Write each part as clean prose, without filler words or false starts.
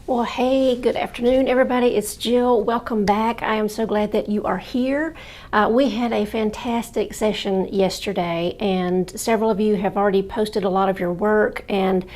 Well, hey, good afternoon, everybody. It's Jill. Welcome back. I am so glad that you are here. We had a fantastic session yesterday, and several of you have already posted a lot of your work, and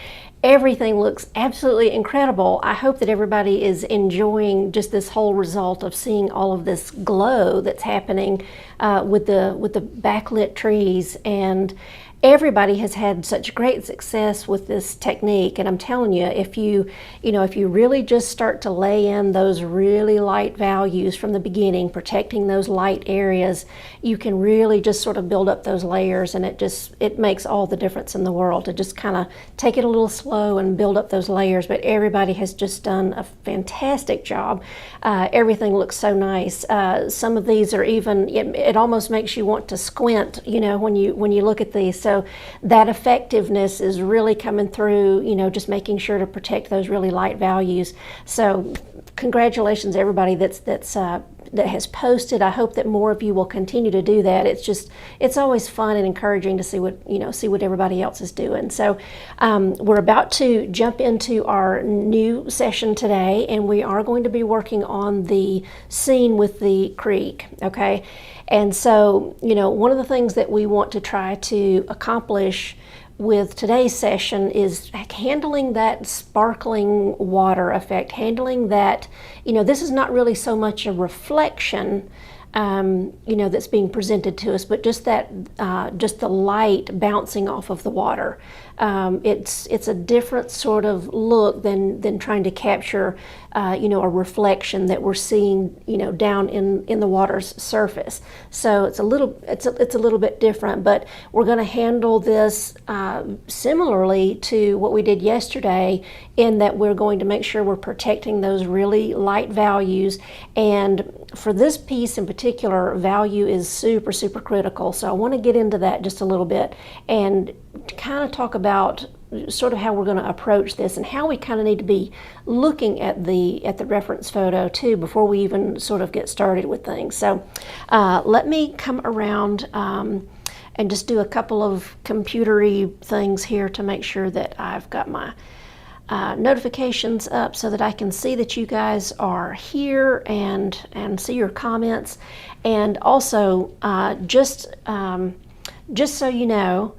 everything looks absolutely incredible. I hope that everybody is enjoying just this whole result of seeing all of this glow that's happening with the backlit trees. And everybody has had such great success with this technique, and I'm telling you, if you really just start to lay in those really light values from the beginning, protecting those light areas, you can really just sort of build up those layers, and it makes all the difference in the world to just kind of take it a little slow and build up those layers. But everybody has just done a fantastic job. Everything looks so nice. Some of these are even, it almost makes you want to squint, when you look at these. So that effectiveness is really coming through, just making sure to protect those really light values. So congratulations, everybody that has posted. I hope that more of you will continue to do that. It's always fun and encouraging to see what everybody else is doing. So we're about to jump into our new session today, and we are going to be working on the scene with the creek, okay? And so, one of the things that we want to try to accomplish with today's session is handling that sparkling water effect, handling that, this is not really so much a reflection, that's being presented to us, but just the light bouncing off of the water. It's a different sort of look than trying to capture, a reflection that we're seeing, down in the water's surface. So it's a little bit different, but we're going to handle this similarly to what we did yesterday, in that we're going to make sure we're protecting those really light values. And for this piece in particular, value is super, super critical. So I want to get into that just a little bit and kind of talk about sort of how we're going to approach this, and how we kind of need to be looking at the reference photo too before we even sort of get started with things. So let me come around and just do a couple of computery things here to make sure that I've got my notifications up so that I can see that you guys are here and see your comments. And also just so you know,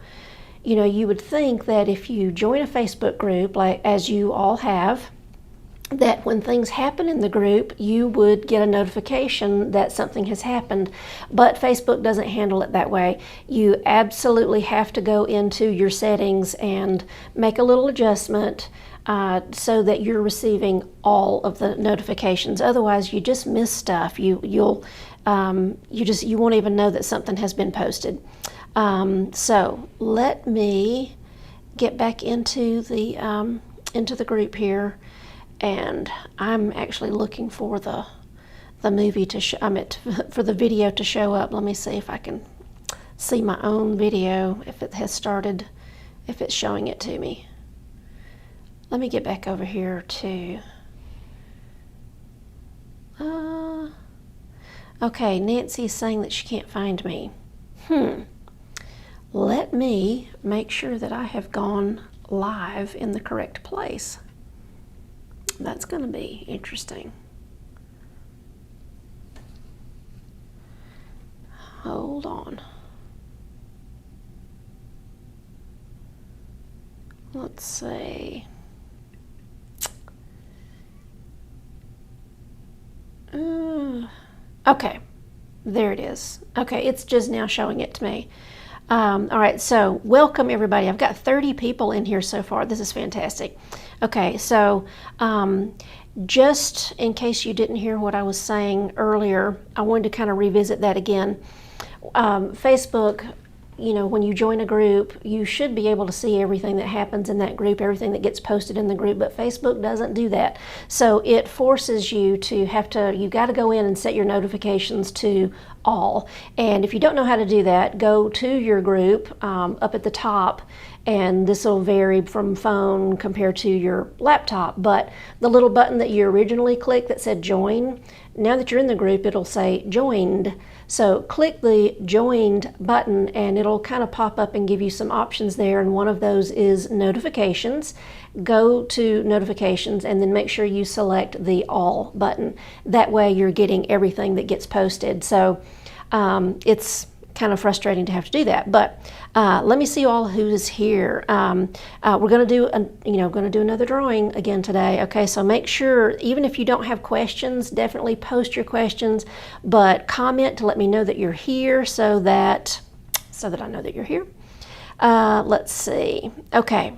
you would think that if you join a Facebook group, like as you all have, that when things happen in the group, you would get a notification that something has happened. But Facebook doesn't handle it that way. You absolutely have to go into your settings and make a little adjustment so that you're receiving all of the notifications. Otherwise, you just miss stuff. You won't even know that something has been posted. So let me get back into the group here, and I'm actually looking for the movie for the video to show up. Let me see if I can see my own video, if it has started, if it's showing it to me. Let me get back over here to okay, Nancy's saying that she can't find me. Let me make sure that I have gone live in the correct place. That's going to be interesting. Hold on. Let's see. Okay, there it is. Okay, it's just now showing it to me. All right, so welcome everybody. I've got 30 people in here so far. This is fantastic. Okay, so just in case you didn't hear what I was saying earlier, I wanted to kind of revisit that again. Facebook, when you join a group, you should be able to see everything that happens in that group, everything that gets posted in the group, but Facebook doesn't do that. So it forces you to you got to go in and set your notifications to all. And if you don't know how to do that, go to your group up at the top, and this will vary from phone compared to your laptop. But the little button that you originally clicked that said join, now that you're in the group, it'll say joined. So click the joined button and it'll kind of pop up and give you some options there, and one of those is notifications. Go to notifications and then make sure you select the all button. That way you're getting everything that gets posted. So it's kind of frustrating to have to do that, but let me see all who is here. We're going to do another drawing again today. Okay, so make sure, even if you don't have questions, definitely post your questions, but comment to let me know that you're here so that I know that you're here. Let's see. Okay.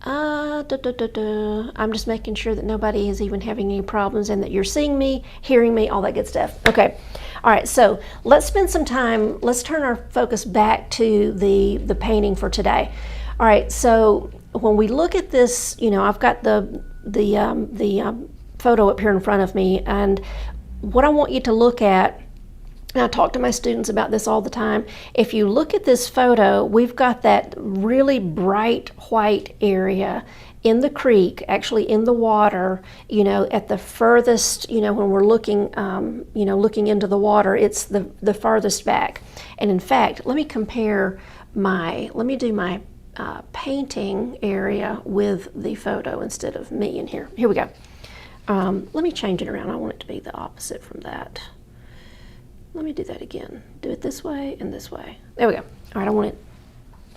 I'm just making sure that nobody is even having any problems and that you're seeing me, hearing me, all that good stuff. Okay. All right, so let's spend some time, let's turn our focus back to the painting for today. All right, so when we look at this, I've got the photo up here in front of me, and what I want you to look at, and I talk to my students about this all the time. If you look at this photo, we've got that really bright white area in the creek, actually in the water, at the furthest, when we're looking, looking into the water, it's the farthest back. And in fact, let me do my painting area with the photo instead of me in here. Here we go. Let me change it around. I want it to be the opposite from that. Let me do that again. Do it this way and this way. There we go. All right, I want it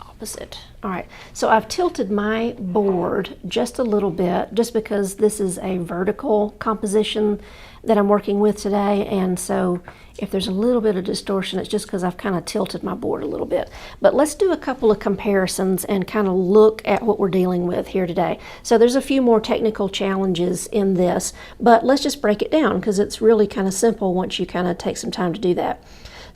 opposite. All right, so I've tilted my board just a little bit, just because this is a vertical composition that I'm working with today, and so if there's a little bit of distortion, it's just because I've kind of tilted my board a little bit. But let's do a couple of comparisons and kind of look at what we're dealing with here today. So there's a few more technical challenges in this, but let's just break it down because it's really kind of simple once you kind of take some time to do that.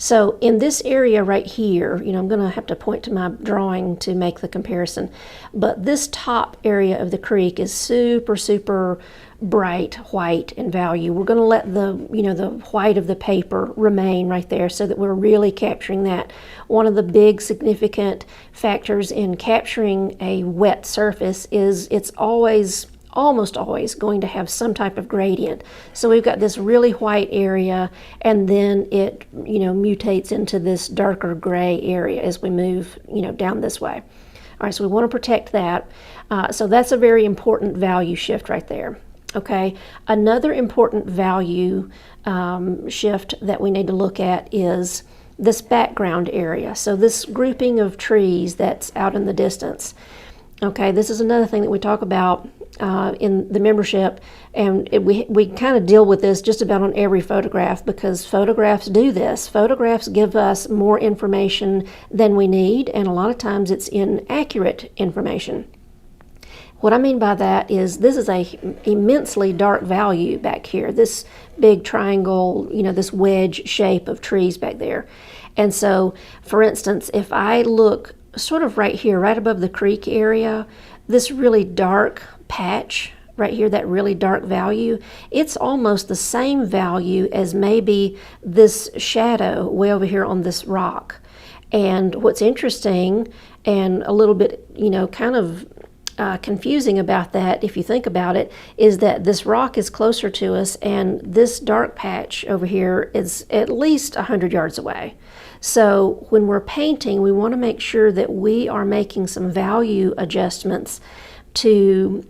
So in this area right here, I'm going to have to point to my drawing to make the comparison, but this top area of the creek is super, super bright white in value. We're going to let the white of the paper remain right there so that we're really capturing that. One of the big significant factors in capturing a wet surface is it's almost always going to have some type of gradient. So we've got this really white area, and then it mutates into this darker gray area as we move down this way. All right, so we want to protect that. So that's a very important value shift right there. Okay, another important value shift that we need to look at is this background area. So this grouping of trees that's out in the distance. Okay, this is another thing that we talk about in the membership, and we kind of deal with this just about on every photograph, because photographs do this. Photographs give us more information than we need, and a lot of times it's inaccurate information. What I mean by that is this is a immensely dark value back here, this big triangle, this wedge shape of trees back there. And so, for instance, if I look sort of right here, right above the creek area, this really dark patch right here, that really dark value, it's almost the same value as maybe this shadow way over here on this rock. And what's interesting and a little bit, kind of confusing about that, if you think about it, is that this rock is closer to us and this dark patch over here is at least 100 yards away. So when we're painting, we want to make sure that we are making some value adjustments to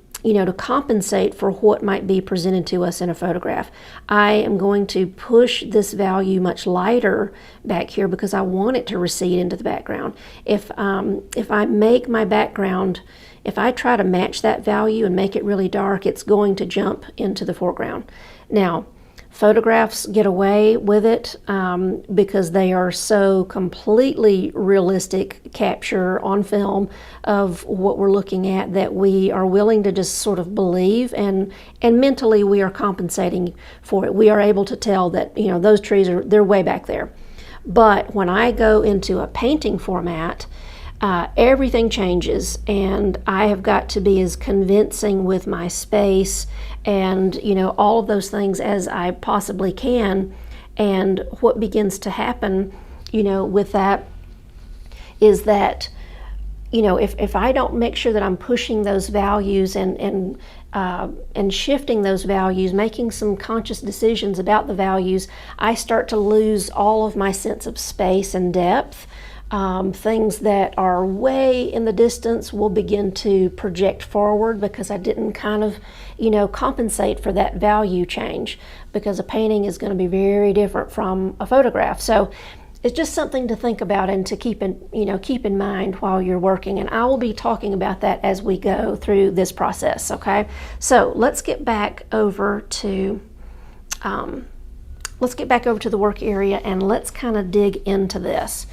compensate for what might be presented to us in a photograph. I am going to push this value much lighter back here because I want it to recede into the background. If I make my background, if I try to match that value and make it really dark, it's going to jump into the foreground. Now, photographs get away with it because they are so completely realistic capture on film of what we're looking at that we are willing to just sort of believe, and mentally we are compensating for it. We are able to tell that those trees they're way back there. But when I go into a painting format, everything changes, and I have got to be as convincing with my space and all of those things as I possibly can. And what begins to happen with that is that you know, if I don't make sure that I'm pushing those values and shifting those values, making some conscious decisions about the values, I start to lose all of my sense of space and depth. Things that are way in the distance will begin to project forward because I didn't kind of, you know, compensate for that value change, because a painting is going to be very different from a photograph. So it's just something to think about and to keep in mind while you're working. And I will be talking about that as we go through this process. Okay, so let's get back over to the work area and let's kind of dig into this.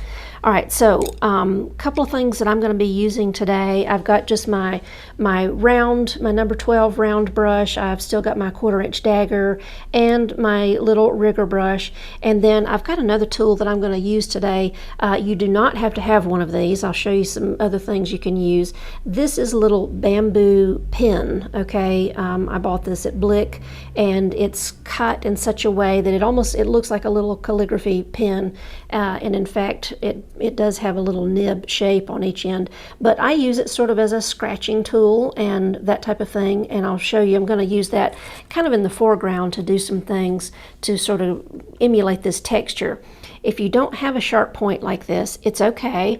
All right, so a couple of things that I'm going to be using today. I've got just my number 12 round brush. I've still got my 1/4 inch dagger and my little rigger brush. And then I've got another tool that I'm going to use today. You do not have to have one of these. I'll show you some other things you can use. This is a little bamboo pen, okay? I bought this at Blick, and it's cut in such a way that it looks like a little calligraphy pen. And in fact, it does have a little nib shape on each end, but I use it sort of as a scratching tool and that type of thing, and I'll show you. I'm going to use that kind of in the foreground to do some things to sort of emulate this texture. If you don't have a sharp point like this, it's okay.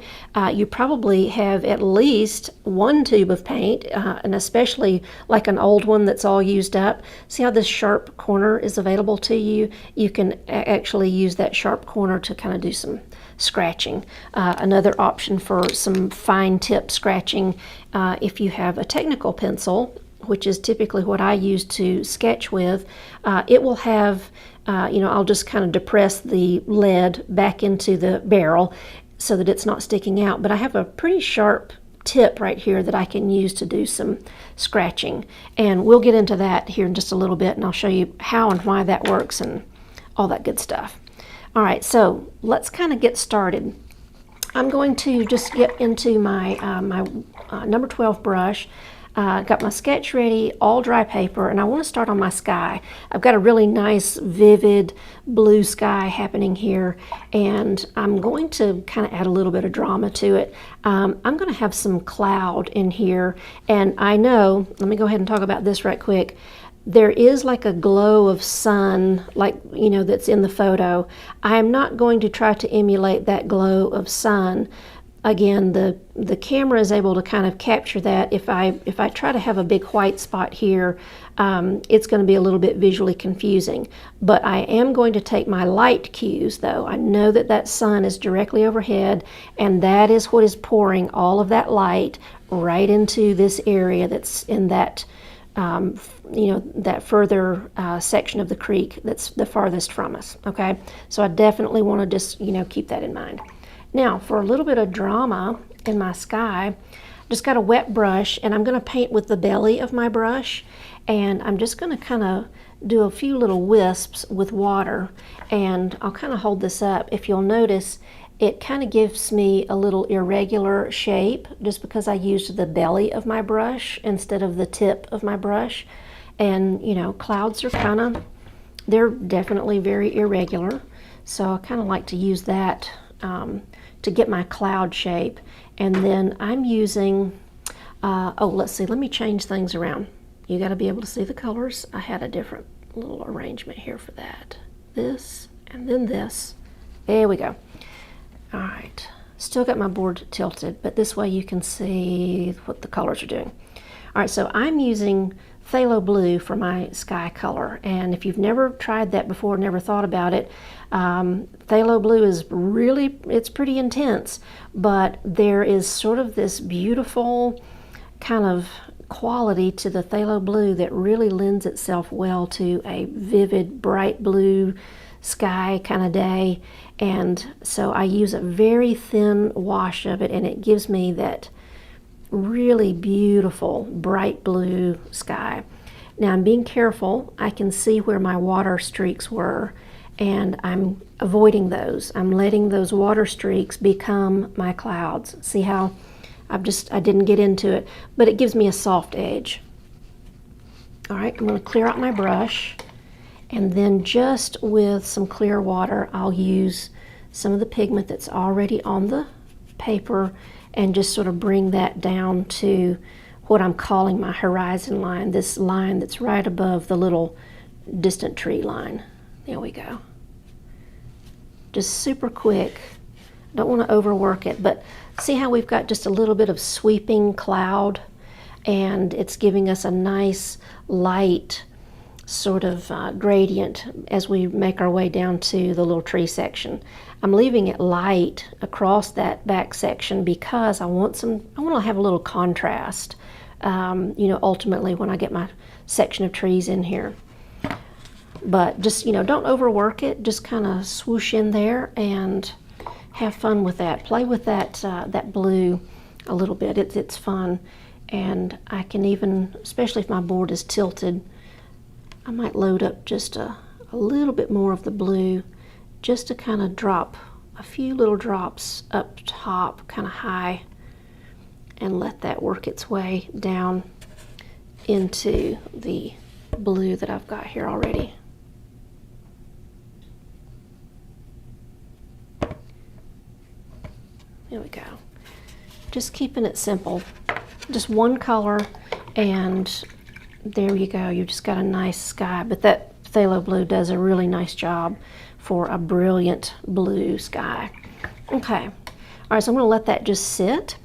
You probably have at least one tube of paint, and especially like an old one that's all used up. See how this sharp corner is available to you? You can actually use that sharp corner to kind of do some scratching. Another option for some fine tip scratching, if you have a technical pencil, which is typically what I use to sketch with, it will have, I'll just kind of depress the lead back into the barrel so that it's not sticking out. But I have a pretty sharp tip right here that I can use to do some scratching. And we'll get into that here in just a little bit, and I'll show you how and why that works and all that good stuff. All right, so let's kind of get started. I'm going to just get into my number 12 brush. Got my sketch ready, all dry paper, and I want to start on my sky. I've got a really nice, vivid blue sky happening here, and I'm going to kind of add a little bit of drama to it. I'm going to have some cloud in here, and I know, let me go ahead and talk about this right quick. There is like a glow of sun, like, that's in the photo. I am not going to try to emulate that glow of sun. Again, the camera is able to kind of capture that. If I try to have a big white spot here, it's going to be a little bit visually confusing. But I am going to take my light cues, though. I know that sun is directly overhead, and that is what is pouring all of that light right into this area that's in that that further section of the creek that's the farthest from us, okay? So I definitely want to just, keep that in mind. Now, for a little bit of drama in my sky, just got a wet brush, and I'm going to paint with the belly of my brush, and I'm just going to kind of do a few little wisps with water, and I'll kind of hold this up. If you'll notice, it kind of gives me a little irregular shape just because I used the belly of my brush instead of the tip of my brush. And, clouds are they're definitely very irregular. So I kind of like to use that to get my cloud shape. And then I'm using, let's see, let me change things around. You got to be able to see the colors. I had a different little arrangement here for that. This, and then this. There we go. All right, still got my board tilted, but this way you can see what the colors are doing. All right, so I'm using phthalo blue for my sky color, and if you've never tried that before, never thought about it, phthalo blue is it's pretty intense, but there is sort of this beautiful kind of quality to the phthalo blue that really lends itself well to a vivid, bright blue sky kind of day. And so I use a very thin wash of it, and it gives me that really beautiful bright blue sky. Now I'm being careful. I can see where my water streaks were, and I'm avoiding those. I'm letting those water streaks become my clouds. See how I didn't get into it, but it gives me a soft edge. All right, I'm going to clear out my brush. And then just with some clear water, I'll use some of the pigment that's already on the paper, and just sort of bring that down to what I'm calling my horizon line, this line that's right above the little distant tree line. There we go. Just super quick. Don't want to overwork it, but see how we've got just a little bit of sweeping cloud, and it's giving us a nice light sort of gradient as we make our way down to the little tree section. I'm leaving it light across that back section because I want to have a little contrast, ultimately when I get my section of trees in here. But just, don't overwork it. Just kind of swoosh in there and have fun with that. Play with that blue a little bit. It's fun. And I can even, especially if my board is tilted, I might load up just a little bit more of the blue just to kind of drop a few little drops up top, kind of high, and let that work its way down into the blue that I've got here already. There we go. Just keeping it simple. Just one color, and there you go. You've just got a nice sky. But that phthalo blue does a really nice job for a brilliant blue sky. Okay. All right, so I'm going to let that just sit.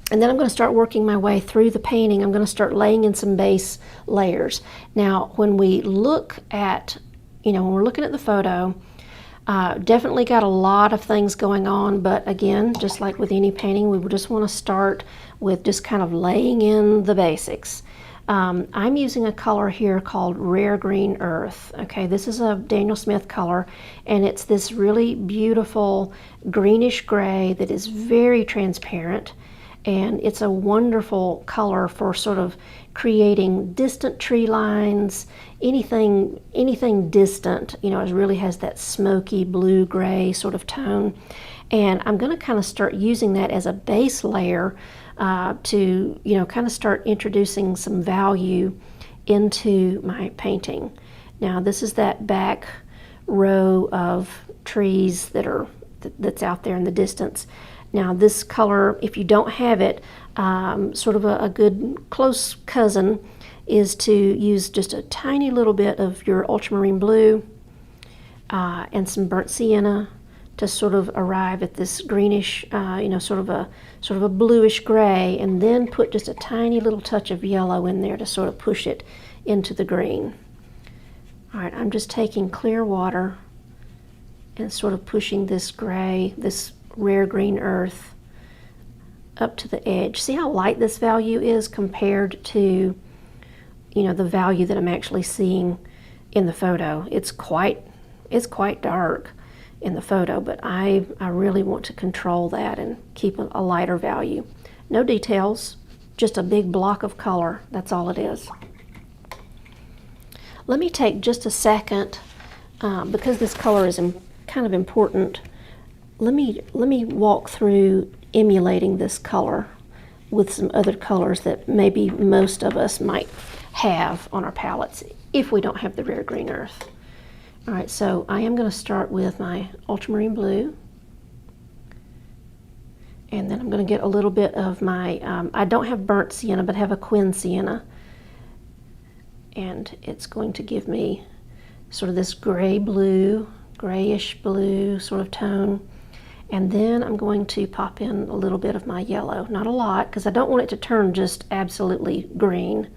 And then I'm going to start working my way through the painting. I'm going to start laying in some base layers. Now, when we look at, when we're looking at the photo, definitely got a lot of things going on, but again, just like with any painting, we just want to start with just kind of laying in the basics. I'm using a color here called Rare Green Earth. Okay, this is a Daniel Smith color, and it's this really beautiful greenish gray that is very transparent, and it's a wonderful color for sort of creating distant tree lines, anything distant, it really has that smoky blue-gray sort of tone. And I'm going to kind of start using that as a base layer to, kind of start introducing some value into my painting. Now, this is that back row of trees that's out there in the distance. Now, this color, if you don't have it, sort of a good close cousin is to use just a tiny little bit of your ultramarine blue and some burnt sienna to sort of arrive at this greenish, sort of a bluish gray, and then put just a tiny little touch of yellow in there to sort of push it into the green. All right, I'm just taking clear water and sort of pushing this gray, this Rare Green Earth, up to the edge. See how light this value is compared to, the value that I'm actually seeing in the photo. It's quite dark in the photo, but I really want to control that and keep a lighter value. No details, just a big block of color. That's all it is. Let me take just a second, because this color is kind of important. Let me walk through emulating this color with some other colors that maybe most of us might have on our palettes if we don't have the Rare Green Earth. All right, so I am going to start with my ultramarine blue, and then I'm going to get a little bit of my, I don't have burnt sienna, but have a Quin sienna, and it's going to give me sort of this grayish blue sort of tone. And then I'm going to pop in a little bit of my yellow, not a lot, because I don't want it to turn just absolutely green,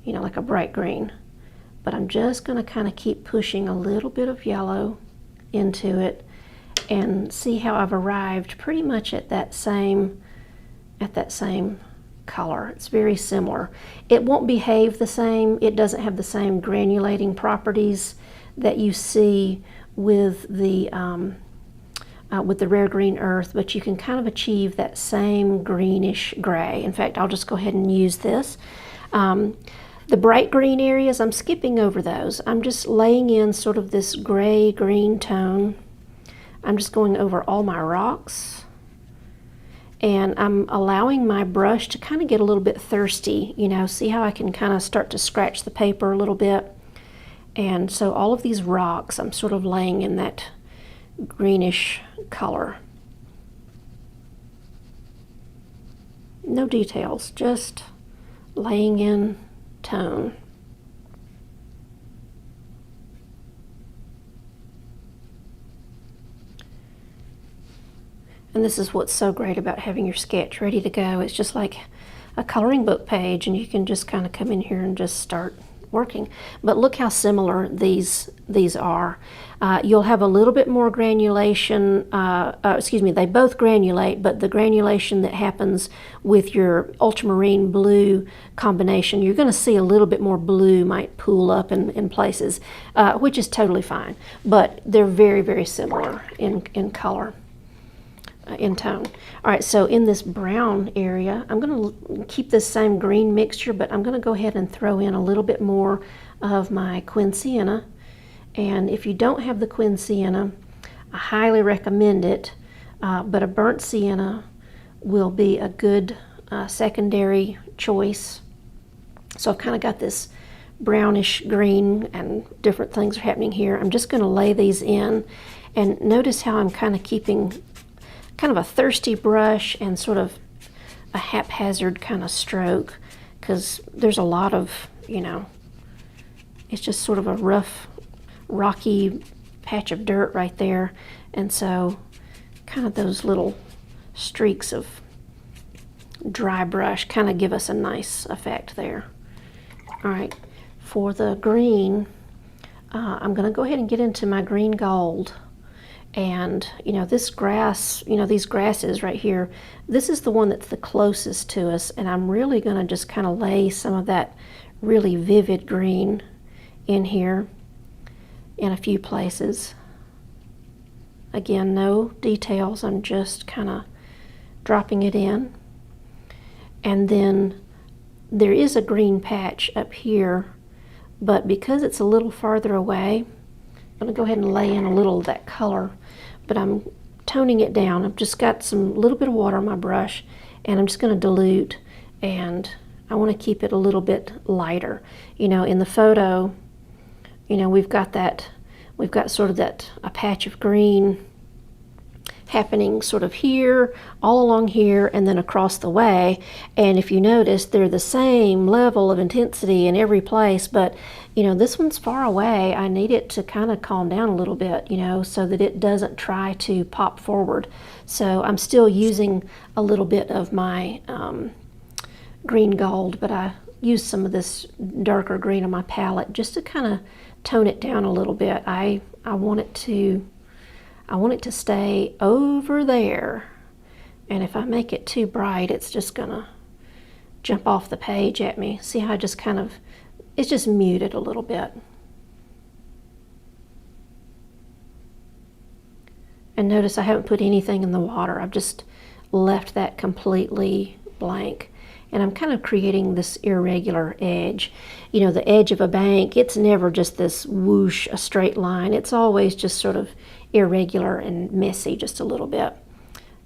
like a bright green. But I'm just going to kind of keep pushing a little bit of yellow into it and see how I've arrived pretty much at that same color. It's very similar. It won't behave the same. It doesn't have the same granulating properties that you see with the Rare Green Earth, but you can kind of achieve that same greenish gray. In fact, I'll just go ahead and use this. The bright green areas, I'm skipping over those. I'm just laying in sort of this gray-green tone. I'm just going over all my rocks, and I'm allowing my brush to kind of get a little bit thirsty, see how I can kind of start to scratch the paper a little bit. And so all of these rocks, I'm sort of laying in that greenish color. no details, just laying in tone. And this is what's so great about having your sketch ready to go. It's just like a coloring book page, and you can just kind of come in here and just start working. But look how similar these are. You'll have a little bit more granulation, they both granulate, but the granulation that happens with your ultramarine blue combination, you're going to see a little bit more blue might pool up in places, which is totally fine. But they're very, very similar in color. In tone. All right, so in this brown area, I'm going to keep this same green mixture, but I'm going to go ahead and throw in a little bit more of my Quin Sienna. And if you don't have the Quin Sienna, I highly recommend it, but a burnt sienna will be a good secondary choice. So I've kind of got this brownish green and different things are happening here. I'm just going to lay these in, and notice how I'm kind of keeping kind of a thirsty brush and sort of a haphazard kind of stroke, because there's a lot of, it's just sort of a rough, rocky patch of dirt right there. And so kind of those little streaks of dry brush kind of give us a nice effect there. All right, for the green, I'm going to go ahead and get into my green gold. And this grass, these grasses right here, this is the one that's the closest to us, and I'm really going to just kind of lay some of that really vivid green in here in a few places. Again, no details, I'm just kind of dropping it in. And then there is a green patch up here, but because it's a little farther away, I'm going to go ahead and lay in a little of that color, but I'm toning it down. I've just got a little bit of water on my brush, and I'm just going to dilute, and I want to keep it a little bit lighter. In the photo, we've got sort of a patch of green happening sort of here, all along here, and then across the way. And if you notice, they're the same level of intensity in every place, but this one's far away. I need it to kind of calm down a little bit, so that it doesn't try to pop forward. So I'm still using a little bit of my green gold, but I used some of this darker green on my palette just to kind of tone it down a little bit. I want it to stay over there, and if I make it too bright, it's just gonna jump off the page at me. See how I just it's just muted a little bit. And notice I haven't put anything in the water. I've just left that completely blank. And I'm kind of creating this irregular edge. The edge of a bank, it's never just this whoosh, a straight line. It's always just sort of irregular and messy just a little bit.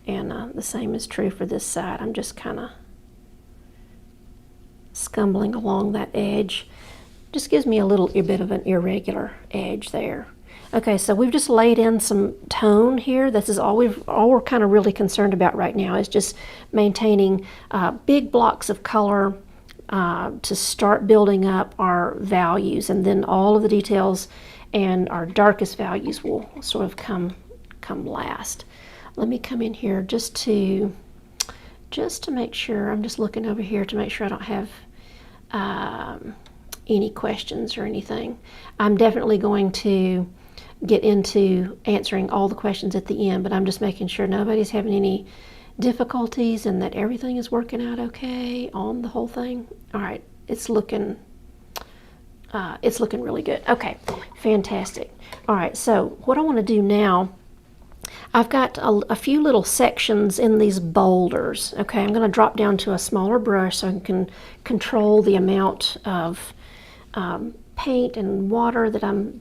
And the same is true for this side. I'm just kind of scumbling along that edge. Just gives me a little bit of an irregular edge there. Okay, so we've just laid in some tone here. This is all we're kind of really concerned about right now, is just maintaining big blocks of color to start building up our values, and then all of the details and our darkest values will sort of come last. Let me come in here just to make sure. I'm just looking over here to make sure I don't have any questions or anything. I'm definitely going to get into answering all the questions at the end, but I'm just making sure nobody's having any difficulties and that everything is working out okay on the whole thing. All right, it's looking really good. Okay, fantastic. All right, so what I want to do now, I've got a few little sections in these boulders. Okay, I'm going to drop down to a smaller brush so I can control the amount of paint and water that I'm,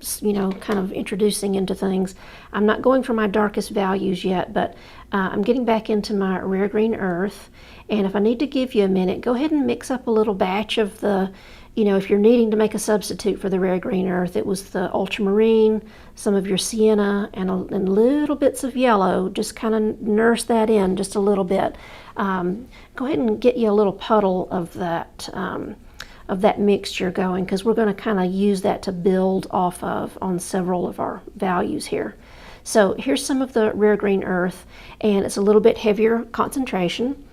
kind of introducing into things. I'm not going for my darkest values yet, but I'm getting back into my rare green earth. And if I need to give you a minute, go ahead and mix up a little batch of the, you know, if you're needing to make a substitute for the rare green earth, it was the ultramarine, some of your sienna, and little bits of yellow. Just kind of nurse that in just a little bit. Go ahead and get you a little puddle of that mixture going, because we're going to kind of use that to build off of on several of our values here. So here's some of the rare green earth, and it's a little bit heavier concentration.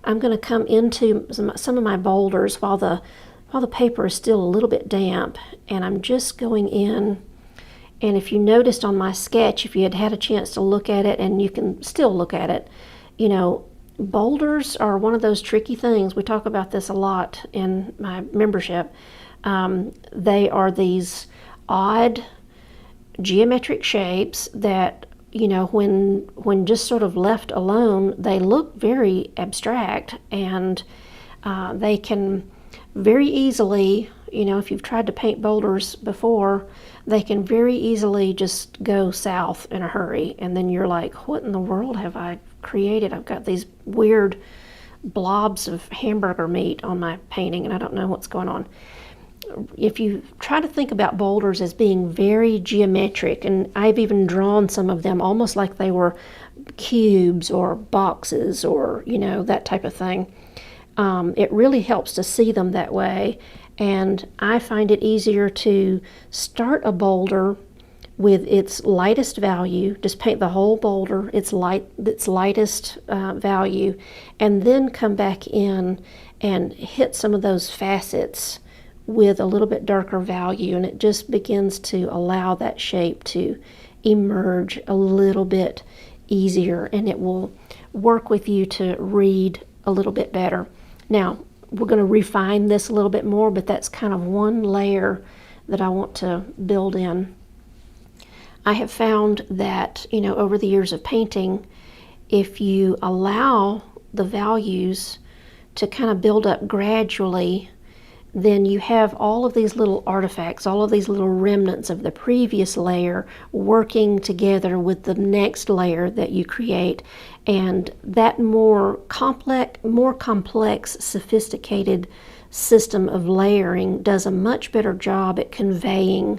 I'm going to come into some of my boulders while the paper is still a little bit damp, and I'm just going in. And if you noticed on my sketch, if you had had a chance to look at it, and you can still look at it, you know, boulders are one of those tricky things. We talk about this a lot in my membership. They are these odd geometric shapes that, you know, when just sort of left alone, they look very abstract, and they can very easily, you know, if you've tried to paint boulders before, they can very easily just go south in a hurry, and then you're like, what in the world have I created? I've got these weird blobs of hamburger meat on my painting, and I don't know what's going on. If you try to think about boulders as being very geometric, and I've even drawn some of them almost like they were cubes or boxes or, you know, that type of thing, it really helps to see them that way. And I find it easier to start a boulder with its lightest value, just paint the whole boulder, its lightest value, and then come back in and hit some of those facets with a little bit darker value, and it just begins to allow that shape to emerge a little bit easier, and it will work with you to read a little bit better. Now, we're going to refine this a little bit more, but that's kind of one layer that I want to build in. I have found that, you know, over the years of painting, if you allow the values to kind of build up gradually, then you have all of these little artifacts, all of these little remnants of the previous layer working together with the next layer that you create. And that more complex, sophisticated system of layering does a much better job at conveying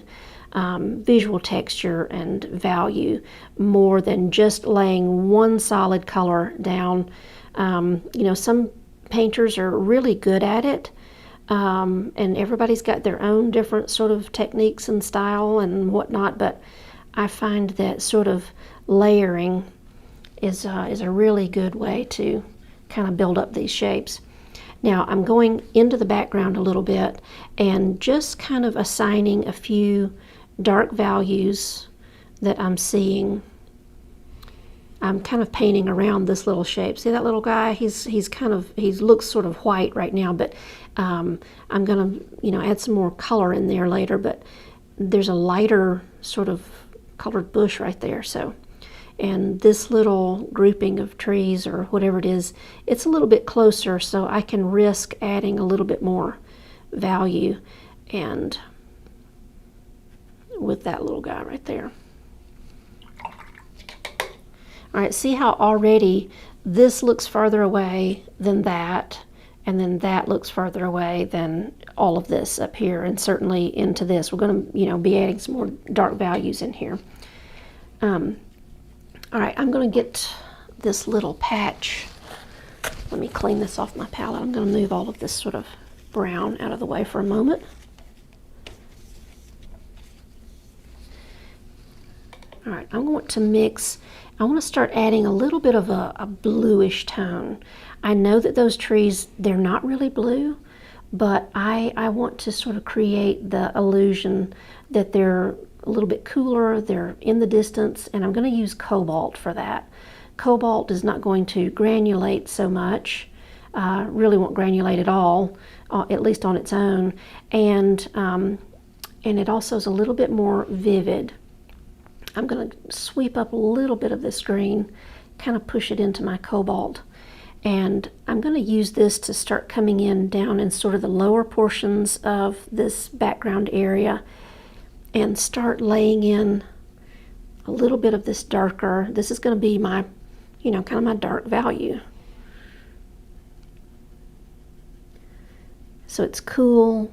visual texture and value more than just laying one solid color down. You know, some painters are really good at it. And everybody's got their own different sort of techniques and style and whatnot, but I find that sort of layering is a really good way to kind of build up these shapes. Now I'm going into the background a little bit and just kind of assigning a few dark values that I'm seeing. I'm kind of painting around this little shape. See that little guy? He looks sort of white right now, but I'm gonna, you know, add some more color in there later, but there's a lighter sort of colored bush right there. So, and this little grouping of trees or whatever it is, it's a little bit closer, so I can risk adding a little bit more value, and with that little guy right there. All right, see how already this looks farther away than that, and then that looks farther away than all of this up here, and certainly into this. We're going to, you know, be adding some more dark values in here. All right, I'm going to get this little patch. Let me clean this off my palette. I'm going to move all of this sort of brown out of the way for a moment. All right, I want to start adding a little bit of a bluish tone. I know that those trees, they're not really blue, but I want to sort of create the illusion that they're a little bit cooler, they're in the distance, and I'm going to use cobalt for that. Cobalt is not going to granulate so much, really won't granulate at all, at least on its own, and it also is a little bit more vivid. I'm going to sweep up a little bit of this green, kind of push it into my cobalt, and I'm going to use this to start coming in down in sort of the lower portions of this background area and start laying in a little bit of this darker. This is going to be my, you know, kind of my dark value. So it's cool,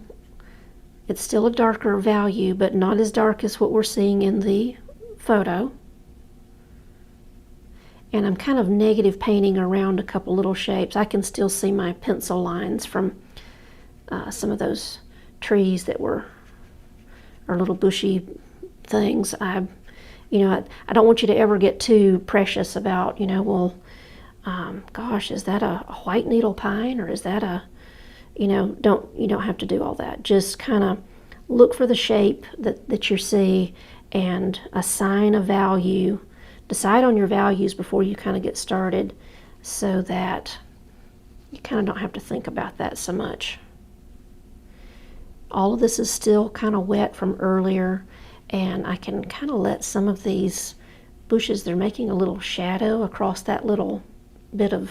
It's still a darker value, but not as dark as what we're seeing in the photo. And I'm kind of negative painting around a couple little shapes. I can still see my pencil lines from some of those trees that were, or little bushy things. I don't want you to ever get too precious about, well, gosh, is that a white needle pine, or is that you don't have to do all that. Just kind of look for the shape that you see and assign a value. Decide on your values before you kind of get started, so that you kind of don't have to think about that so much. All of this is still kind of wet from earlier, and I can kind of let some of these bushes, they're making a little shadow across that little bit of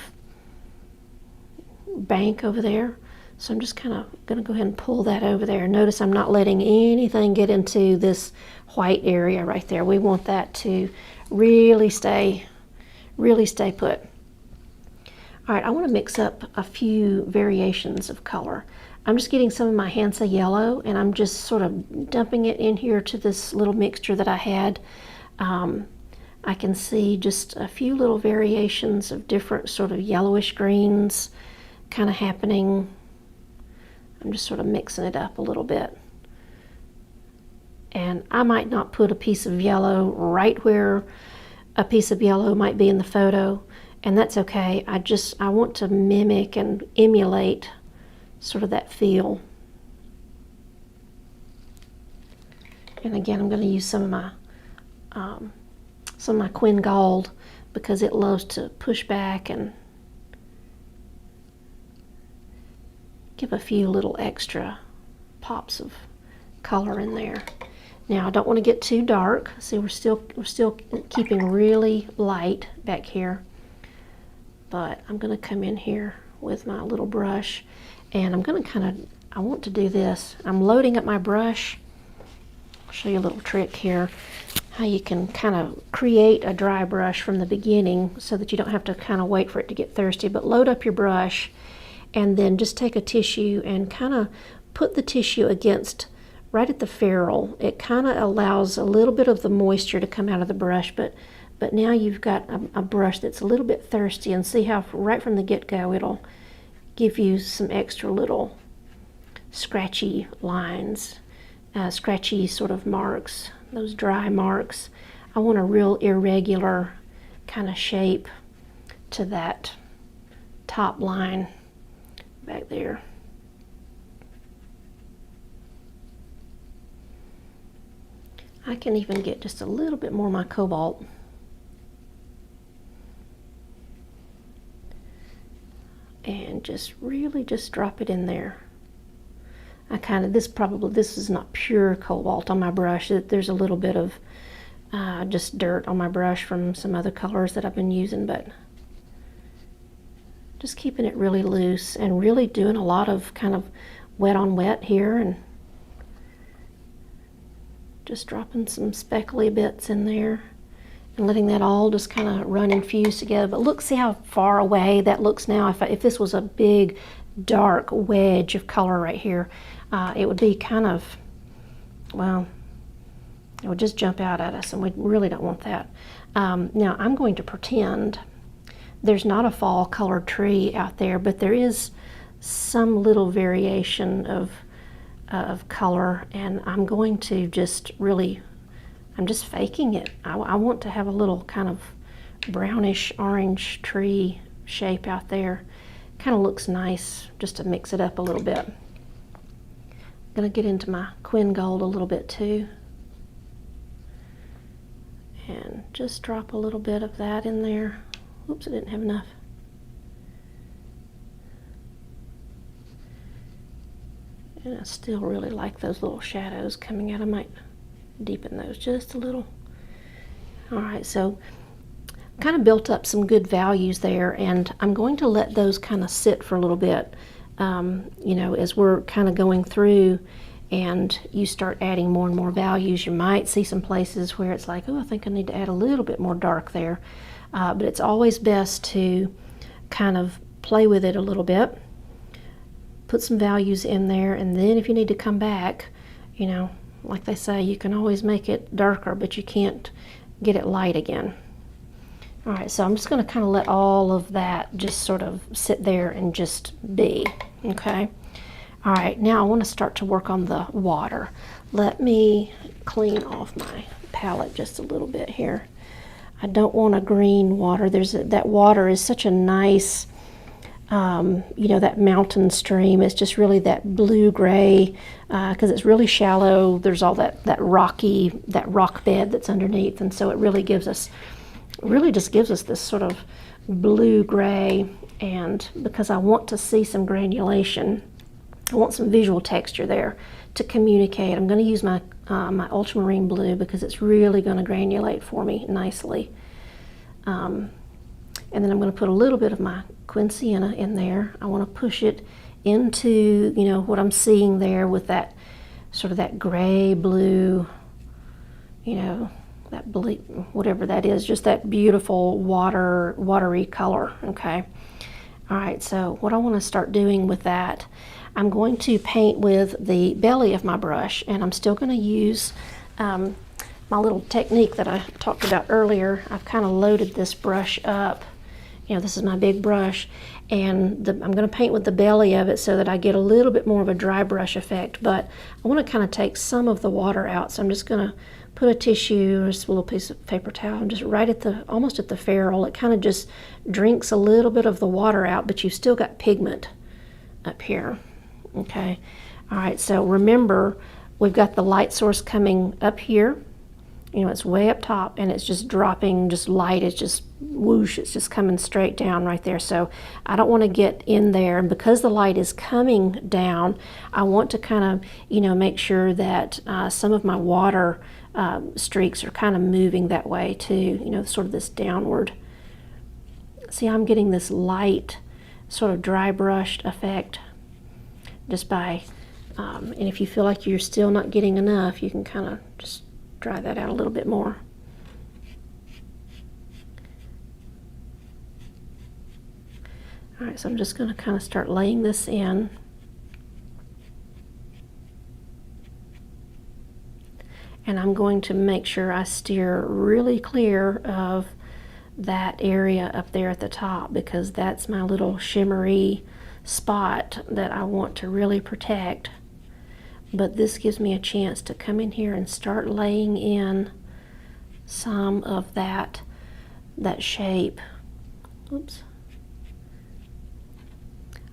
bank over there. So I'm just kind of going to go ahead and pull that over there. Notice I'm not letting anything get into this white area right there. We want that to really stay put. All right, I want to mix up a few variations of color. I'm just getting some of my Hansa yellow, and I'm just sort of dumping it in here to this little mixture that I had. I can see just a few little variations of different sort of yellowish greens kind of happening. I'm just sort of mixing it up a little bit. And I might not put a piece of yellow right where a piece of yellow might be in the photo, and that's okay. I want to mimic and emulate sort of that feel. And again, I'm going to use some of my Quinn Gold, because it loves to push back and give a few little extra pops of color in there. Now I don't want to get too dark. See, we're still keeping really light back here, but I'm going to come in here with my little brush, and I'm going to I want to do this. I'm loading up my brush. I'll show you a little trick here, how you can kind of create a dry brush from the beginning so that you don't have to kind of wait for it to get thirsty, but load up your brush and then just take a tissue and kind of put the tissue against right at the ferrule. It kind of allows a little bit of the moisture to come out of the brush, but now you've got a brush that's a little bit thirsty, and see how right from the get-go it'll give you some extra little scratchy lines, scratchy sort of marks, those dry marks. I want a real irregular kind of shape to that top line back there. I can even get just a little bit more of my cobalt. And just really just drop it in there. This is not pure cobalt on my brush. There's a little bit of just dirt on my brush from some other colors that I've been using, but just keeping it really loose and really doing a lot of kind of wet on wet here, and just dropping some speckly bits in there and letting that all just kind of run and fuse together. But look, see how far away that looks now. If this was a big dark wedge of color right here, it would be kind of, well, it would just jump out at us, and we really don't want that. Now I'm going to pretend there's not a fall colored tree out there, but there is some little variation of color, and I'm going to just really, I'm just faking it. I want to have a little kind of brownish orange tree shape out there. Kind of looks nice just to mix it up a little bit. I'm going to get into my Quinn Gold a little bit too, and just drop a little bit of that in there. Oops, I didn't have enough. And I still really like those little shadows coming out. I might deepen those just a little. All right, so kind of built up some good values there, and I'm going to let those kind of sit for a little bit, as we're kind of going through and you start adding more and more values. You might see some places where it's like, oh, I think I need to add a little bit more dark there. But it's always best to kind of play with it a little bit, put some values in there, and then if you need to come back, You know, like they say, you can always make it darker, but you can't get it light again. All right, so I'm just going to kind of let all of that just sort of sit there and just be, okay? All right, now I want to start to work on the water. Let me clean off my palette just a little bit here. I don't want a green water. That water is such a nice, you know, that mountain stream. It's just really that blue-gray, because it's really shallow. There's all that rock bed that's underneath, and so it really just gives us this sort of blue-gray. And because I want to see some granulation, I want some visual texture there to communicate. I'm going to use my my ultramarine blue because it's really going to granulate for me nicely. And then I'm going to put a little bit of my Quinsiena in there. I want to push it into, you know, what I'm seeing there with that sort of that gray blue, you know, that blue, whatever that is, just that beautiful watery color. Okay. All right, so what I want to start doing with that, I'm going to paint with the belly of my brush, and I'm still going to use my little technique that I talked about earlier. I've kind of loaded this brush up. You know, this is my big brush, and I'm going to paint with the belly of it so that I get a little bit more of a dry brush effect, but I want to kind of take some of the water out, so I'm just going to put a tissue or just a little piece of paper towel and just right at almost at the ferrule. It kind of just drinks a little bit of the water out, but you've still got pigment up here. Okay. All right, so remember, we've got the light source coming up here. You know, it's way up top, and it's just dropping, just light. It's just whoosh, it's just coming straight down right there. So I don't want to get in there, and because the light is coming down, I want to kind of, you know, make sure that some of my water streaks are kind of moving that way too, you know, sort of this downward. See, I'm getting this light sort of dry brushed effect just by, and if you feel like you're still not getting enough, you can kind of just dry that out a little bit more. All right, so I'm just going to kind of start laying this in. And I'm going to make sure I steer really clear of that area up there at the top, because that's my little shimmery spot that I want to really protect. But this gives me a chance to come in here and start laying in some of that shape. Oops.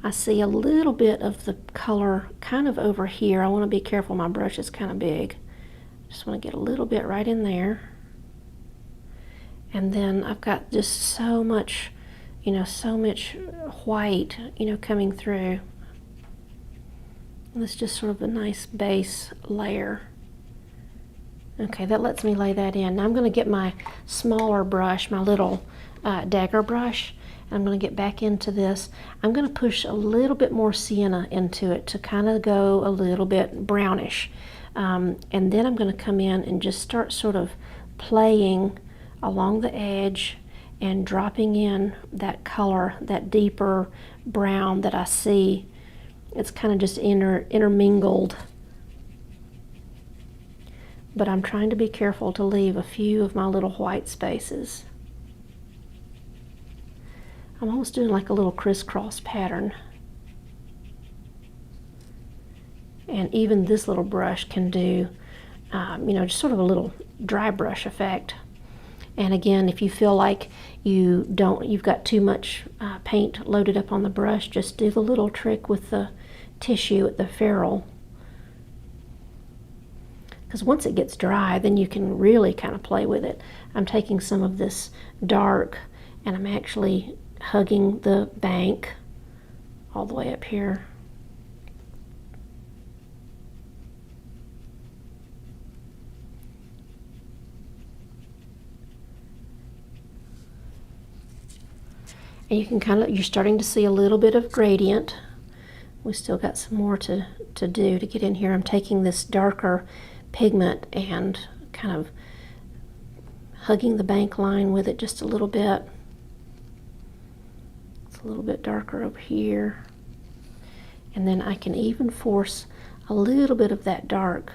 I see a little bit of the color kind of over here. I want to be careful, my brush is kind of big. Just want to get a little bit right in there. And then I've got just so much, you know, so much white, you know, coming through. That's just sort of a nice base layer. Okay, that lets me lay that in. Now I'm going to get my smaller brush, my little dagger brush, and I'm going to get back into this. I'm going to push a little bit more sienna into it to kind of go a little bit brownish. And then I'm going to come in and just start sort of playing along the edge and dropping in that color, that deeper brown that I see. It's kind of just intermingled. But I'm trying to be careful to leave a few of my little white spaces. I'm almost doing like a little crisscross pattern. And even this little brush can do, you know, just sort of a little dry brush effect. And again, if you feel like you've got too much paint loaded up on the brush, just do the little trick with the tissue at the ferrule. Because once it gets dry, then you can really kind of play with it. I'm taking some of this dark, and I'm actually hugging the bank all the way up here. And you can you're starting to see a little bit of gradient. We still got some more to do to get in here. I'm taking this darker pigment and kind of hugging the bank line with it just a little bit. It's a little bit darker over here. And then I can even force a little bit of that dark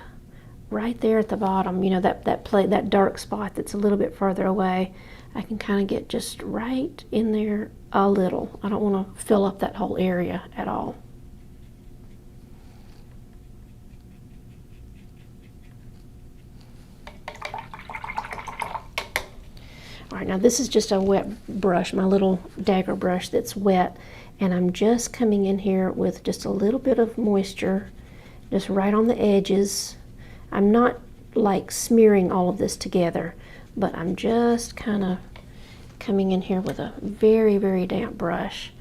right there at the bottom, you know, that dark spot that's a little bit further away, I can kind of get just right in there a little. I don't want to fill up that whole area at all. All right, now this is just a wet brush, my little dagger brush that's wet, and I'm just coming in here with just a little bit of moisture, just right on the edges. I'm not like smearing all of this together, but I'm just kind of coming in here with a very, very damp brush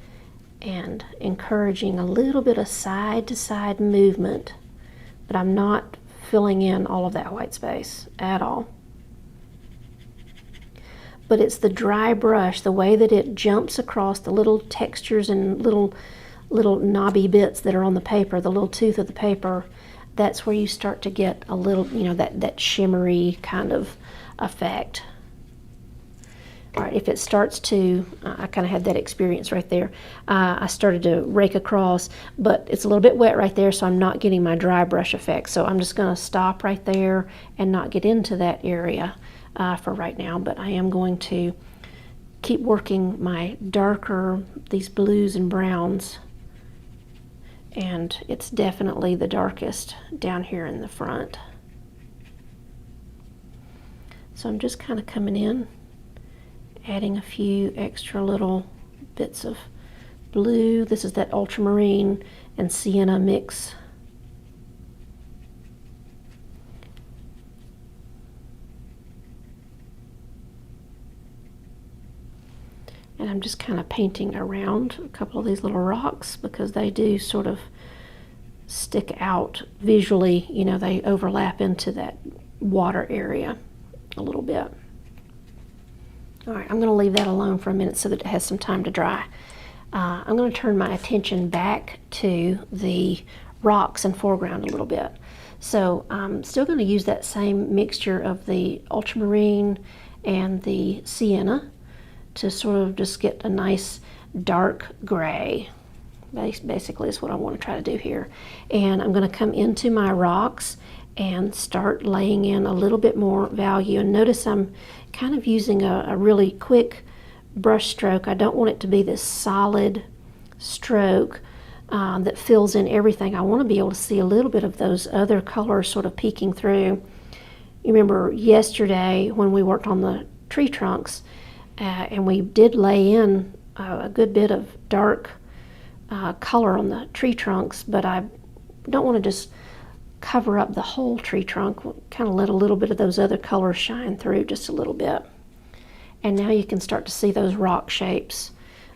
and encouraging a little bit of side-to-side movement, but I'm not filling in all of that white space at all. But it's the dry brush, the way that it jumps across the little textures and little knobby bits that are on the paper, the little tooth of the paper, that's where you start to get a little, you know, that shimmery kind of effect. All right, if it starts to, I kind of had that experience right there. I started to rake across, but it's a little bit wet right there, so I'm not getting my dry brush effect. So I'm just going to stop right there and not get into that area for right now, but I am going to keep working my darker, these blues and browns, and it's definitely the darkest down here in the front. So I'm just kind of coming in, adding a few extra little bits of blue. This is that ultramarine and sienna mix. And I'm just kind of painting around a couple of these little rocks because they do sort of stick out visually. You know, they overlap into that water area a little bit. All right, I'm going to leave that alone for a minute so that it has some time to dry. I'm going to turn my attention back to the rocks and foreground a little bit. So I'm still going to use that same mixture of the ultramarine and the sienna to sort of just get a nice dark gray. Basically is what I want to try to do here. And I'm going to come into my rocks and start laying in a little bit more value. And notice I'm kind of using a really quick brush stroke. I don't want it to be this solid stroke that fills in everything. I want to be able to see a little bit of those other colors sort of peeking through. You remember yesterday when we worked on the tree trunks, and we did lay in a good bit of dark color on the tree trunks, but I don't want to just cover up the whole tree trunk. Kind of let a little bit of those other colors shine through just a little bit. And now you can start to see those rock shapes.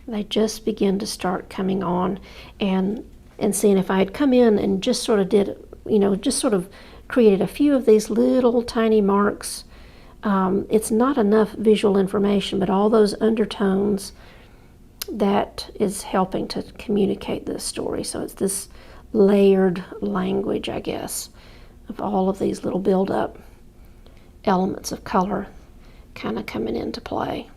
They just begin to start coming on, and seeing if I had come in and just sort of did, you know, just sort of created a few of these little tiny marks. It's not enough visual information, but all those undertones, that is helping to communicate this story. So it's this layered language, I guess, of all of these little build-up elements of color kind of coming into play.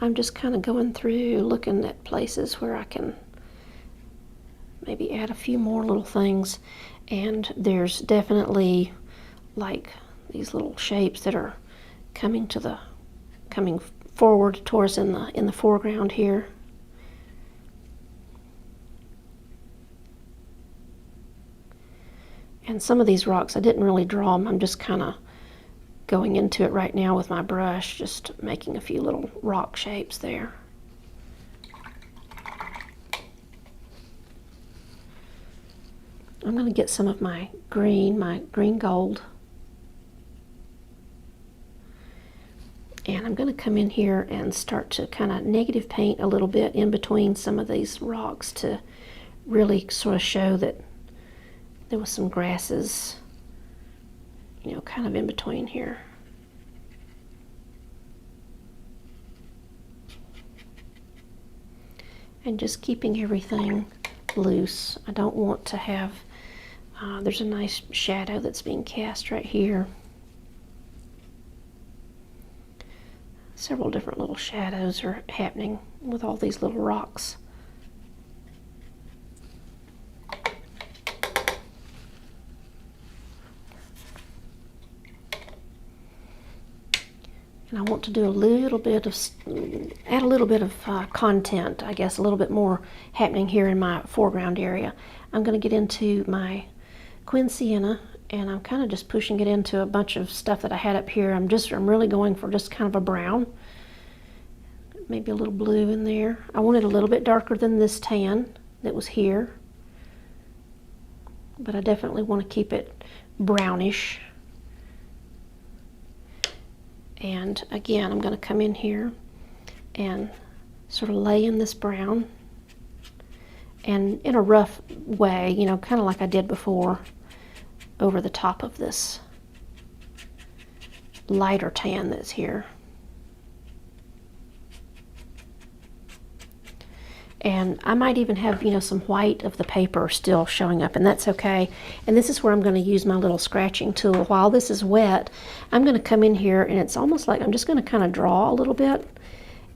I'm just kind of going through, looking at places where I can maybe add a few more little things, and there's definitely like these little shapes that are coming forward towards in the foreground here. And some of these rocks I didn't really draw them. I'm just kind of going into it right now with my brush, just making a few little rock shapes there. I'm going to get some of my green gold, and I'm going to come in here and start to kind of negative paint a little bit in between some of these rocks to really sort of show that there was some grasses, you know, kind of in between here. And just keeping everything loose. I don't want to have, there's a nice shadow that's being cast right here. Several different little shadows are happening with all these little rocks. And I want to do a little bit of, add a little bit of content, I guess, a little bit more happening here in my foreground area. I'm going to get into my Quin Sienna, and I'm kind of just pushing it into a bunch of stuff that I had up here. I'm really going for just kind of a brown, maybe a little blue in there. I want it a little bit darker than this tan that was here, but I definitely want to keep it brownish. And again, I'm going to come in here and sort of lay in this brown, and in a rough way, you know, kind of like I did before, over the top of this lighter tan that's here. And I might even have, you know, some white of the paper still showing up, and that's okay. And this is where I'm going to use my little scratching tool. While this is wet, I'm going to come in here, and it's almost like I'm just going to kind of draw a little bit.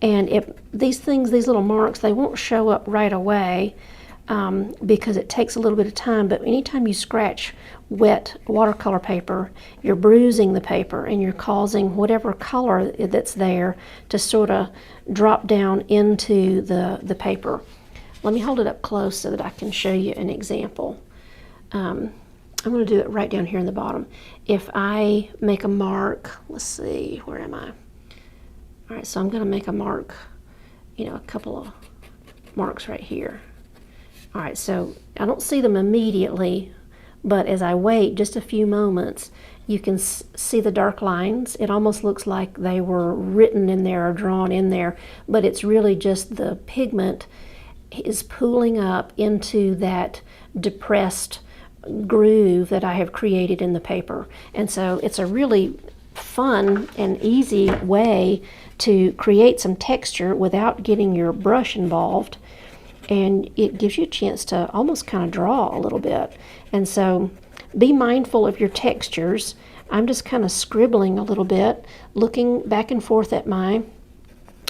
And these little marks, they won't show up right away because it takes a little bit of time. But anytime you scratch wet watercolor paper, you're bruising the paper, and you're causing whatever color that's there to sort of drop down into the paper. Let me hold it up close so that I can show you an example. I'm going to do it right down here in the bottom. If I make a mark, let's see, where am I? All right, so I'm going to make a mark, you know, a couple of marks right here. All right, so I don't see them immediately, but as I wait just a few moments, you can see the dark lines. It almost looks like they were written in there or drawn in there, but it's really just the pigment is pooling up into that depressed groove that I have created in the paper. And so it's a really fun and easy way to create some texture without getting your brush involved. And it gives you a chance to almost kind of draw a little bit. And so be mindful of your textures. I'm just kind of scribbling a little bit, looking back and forth at my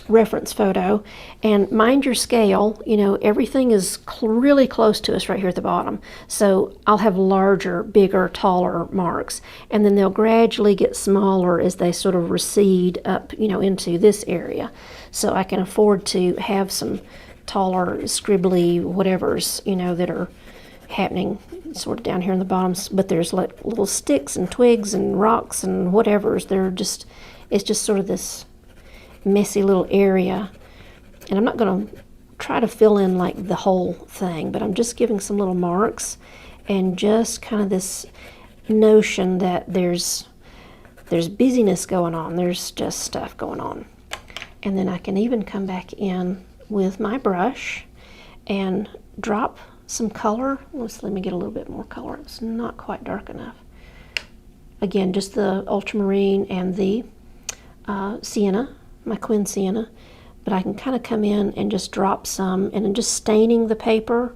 reference photo, and mind your scale. You know, everything is really close to us right here at the bottom. So I'll have larger, bigger, taller marks, and then they'll gradually get smaller as they sort of recede up, you know, into this area. So I can afford to have some taller, scribbly whatevers, you know, that are happening sort of down here in the bottoms, but there's like little sticks and twigs and rocks and whatevers. It's just sort of this messy little area. And I'm not going to try to fill in like the whole thing, but I'm just giving some little marks, and just kind of this notion that there's busyness going on. There's just stuff going on. And then I can even come back in with my brush and drop some color. Let me get a little bit more color. It's not quite dark enough. Again, just the ultramarine and the sienna, my Quin Sienna. But I can kind of come in and just drop some, and then just staining the paper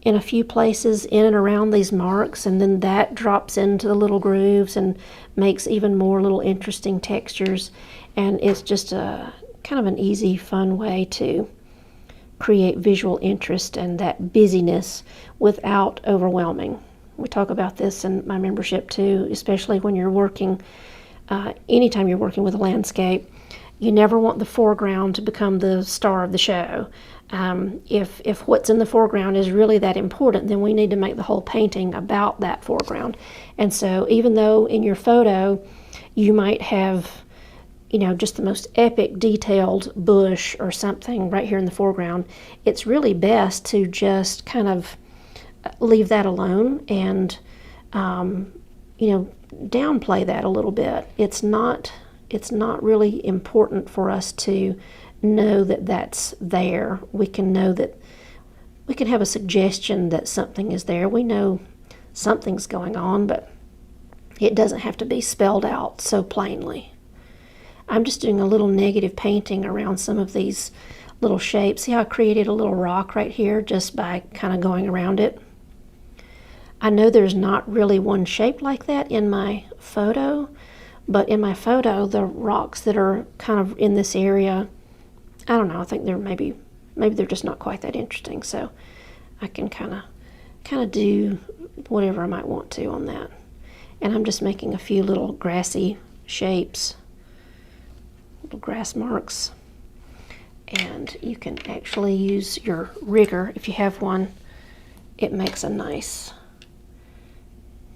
in a few places in and around these marks, and then that drops into the little grooves and makes even more little interesting textures. And it's just a kind of an easy, fun way to create visual interest and that busyness without overwhelming. We talk about this in my membership too, especially when you're working, anytime you're working with a landscape. You never want the foreground to become the star of the show. If what's in the foreground is really that important, then we need to make the whole painting about that foreground. And so even though in your photo you might have, you know, just the most epic detailed bush or something right here in the foreground, it's really best to just kind of leave that alone and, you know, downplay that a little bit. It's not really important for us to know that that's there. We can know that, we can have a suggestion that something is there. We know something's going on, but it doesn't have to be spelled out so plainly. I'm just doing a little negative painting around some of these little shapes. See how I created a little rock right here just by kind of going around it? I know there's not really one shape like that in my photo, but in my photo, the rocks that are kind of in this area, I don't know, I think they're maybe they're just not quite that interesting. So I can kind of do whatever I might want to on that. And I'm just making a few little grassy shapes little grass marks. And you can actually use your rigger if you have one. It makes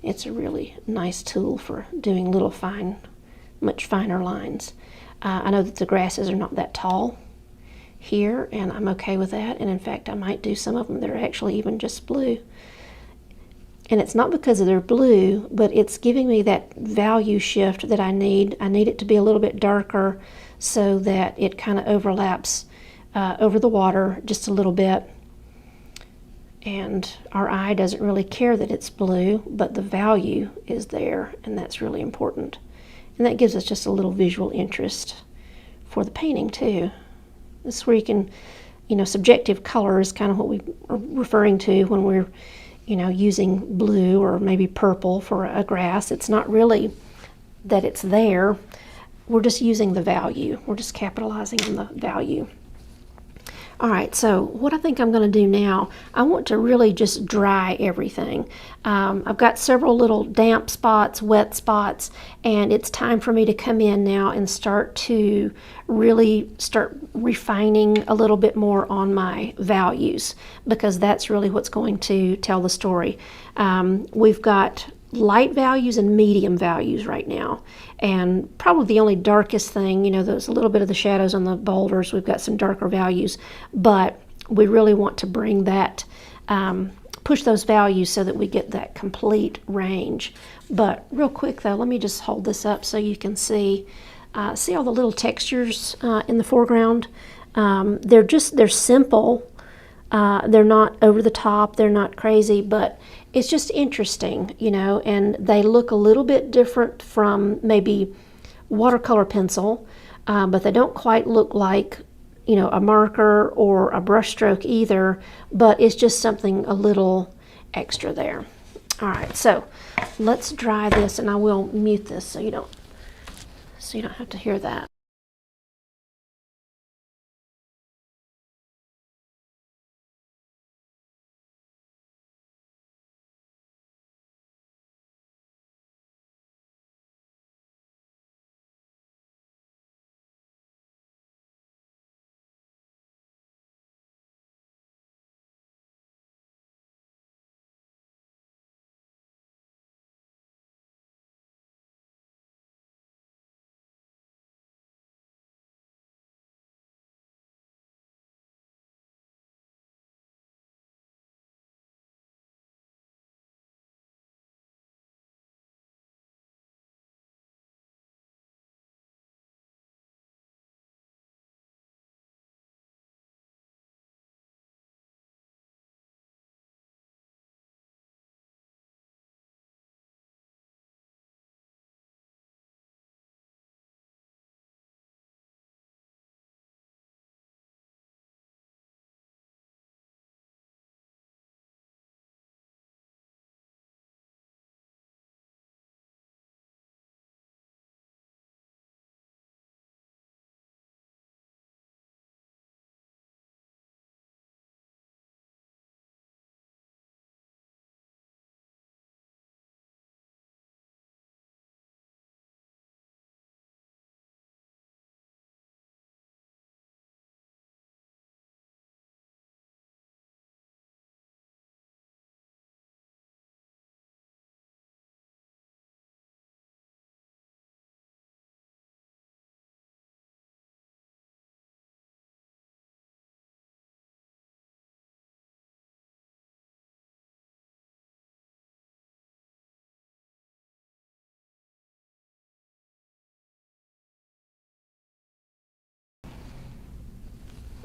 it's a really nice tool for doing little much finer lines. I know that the grasses are not that tall here, and I'm okay with that. And in fact, I might do some of them that are actually even just blue. And it's not because they're blue, but it's giving me that value shift that I need. I need it to be a little bit darker so that it kind of overlaps over the water just a little bit. And our eye doesn't really care that it's blue, but the value is there, and that's really important. And that gives us just a little visual interest for the painting too. This is where you can, subjective color is kind of what we are referring to when we're, using blue or maybe purple for a grass. It's not really that it's there. We're just using the value. We're just capitalizing on the value. All right, so what I think I'm going to do now, I want to really just dry everything. I've got several little damp spots, wet spots, and it's time for me to come in now and start refining a little bit more on my values, because that's really what's going to tell the story. We've got light values and medium values right now, and probably the only darkest thing, there's a little bit of the shadows on the boulders. We've got some darker values, but we really want to bring that, push those values so that we get that complete range. But real quick though, let me just hold this up so you can see all the little textures in the foreground. They're simple. They're not over the top, they're not crazy, but it's just interesting, and they look a little bit different from maybe watercolor pencil, but they don't quite look like, a marker or a brush stroke either, but it's just something a little extra there. All right, so let's dry this, and I will mute this so you don't have to hear that.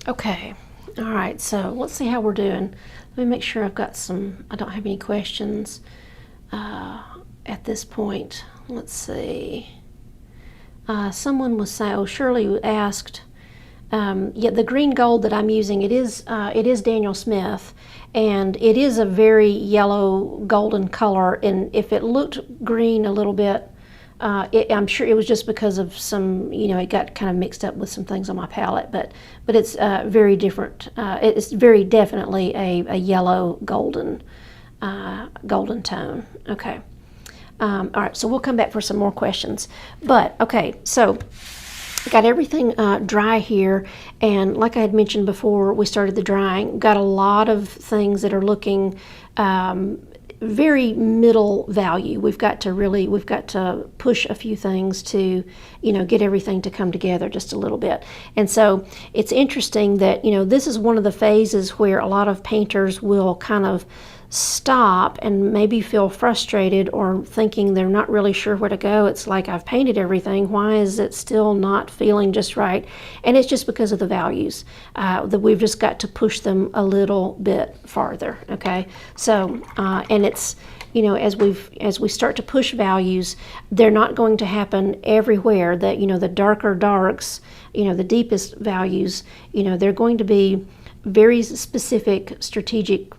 Okay, all right, so let's see how we're doing. Let me make sure I don't have any questions at this point. Let's see. Someone was saying, Shirley asked, yeah, the green gold that I'm using, it is Daniel Smith, and it is a very yellow golden color, and if it looked green a little bit, I'm sure it was just because of some, it got kind of mixed up with some things on my palette, but it's very different. It's very definitely a yellow golden tone. Okay. All right, so we'll come back for some more questions. But okay, so got everything dry here, and like I had mentioned before we started the drying, got a lot of things that are looking very middle value. We've got to push a few things to, get everything to come together just a little bit. And so it's interesting that, this is one of the phases where a lot of painters will kind of stop and maybe feel frustrated or thinking they're not really sure where to go. It's like, I've painted everything, why is it still not feeling just right? And it's just because of the values that we've just got to push them a little bit farther. Okay, so and it's, as we start to push values, they're not going to happen everywhere. That the darker darks, the deepest values, they're going to be very specific, strategic,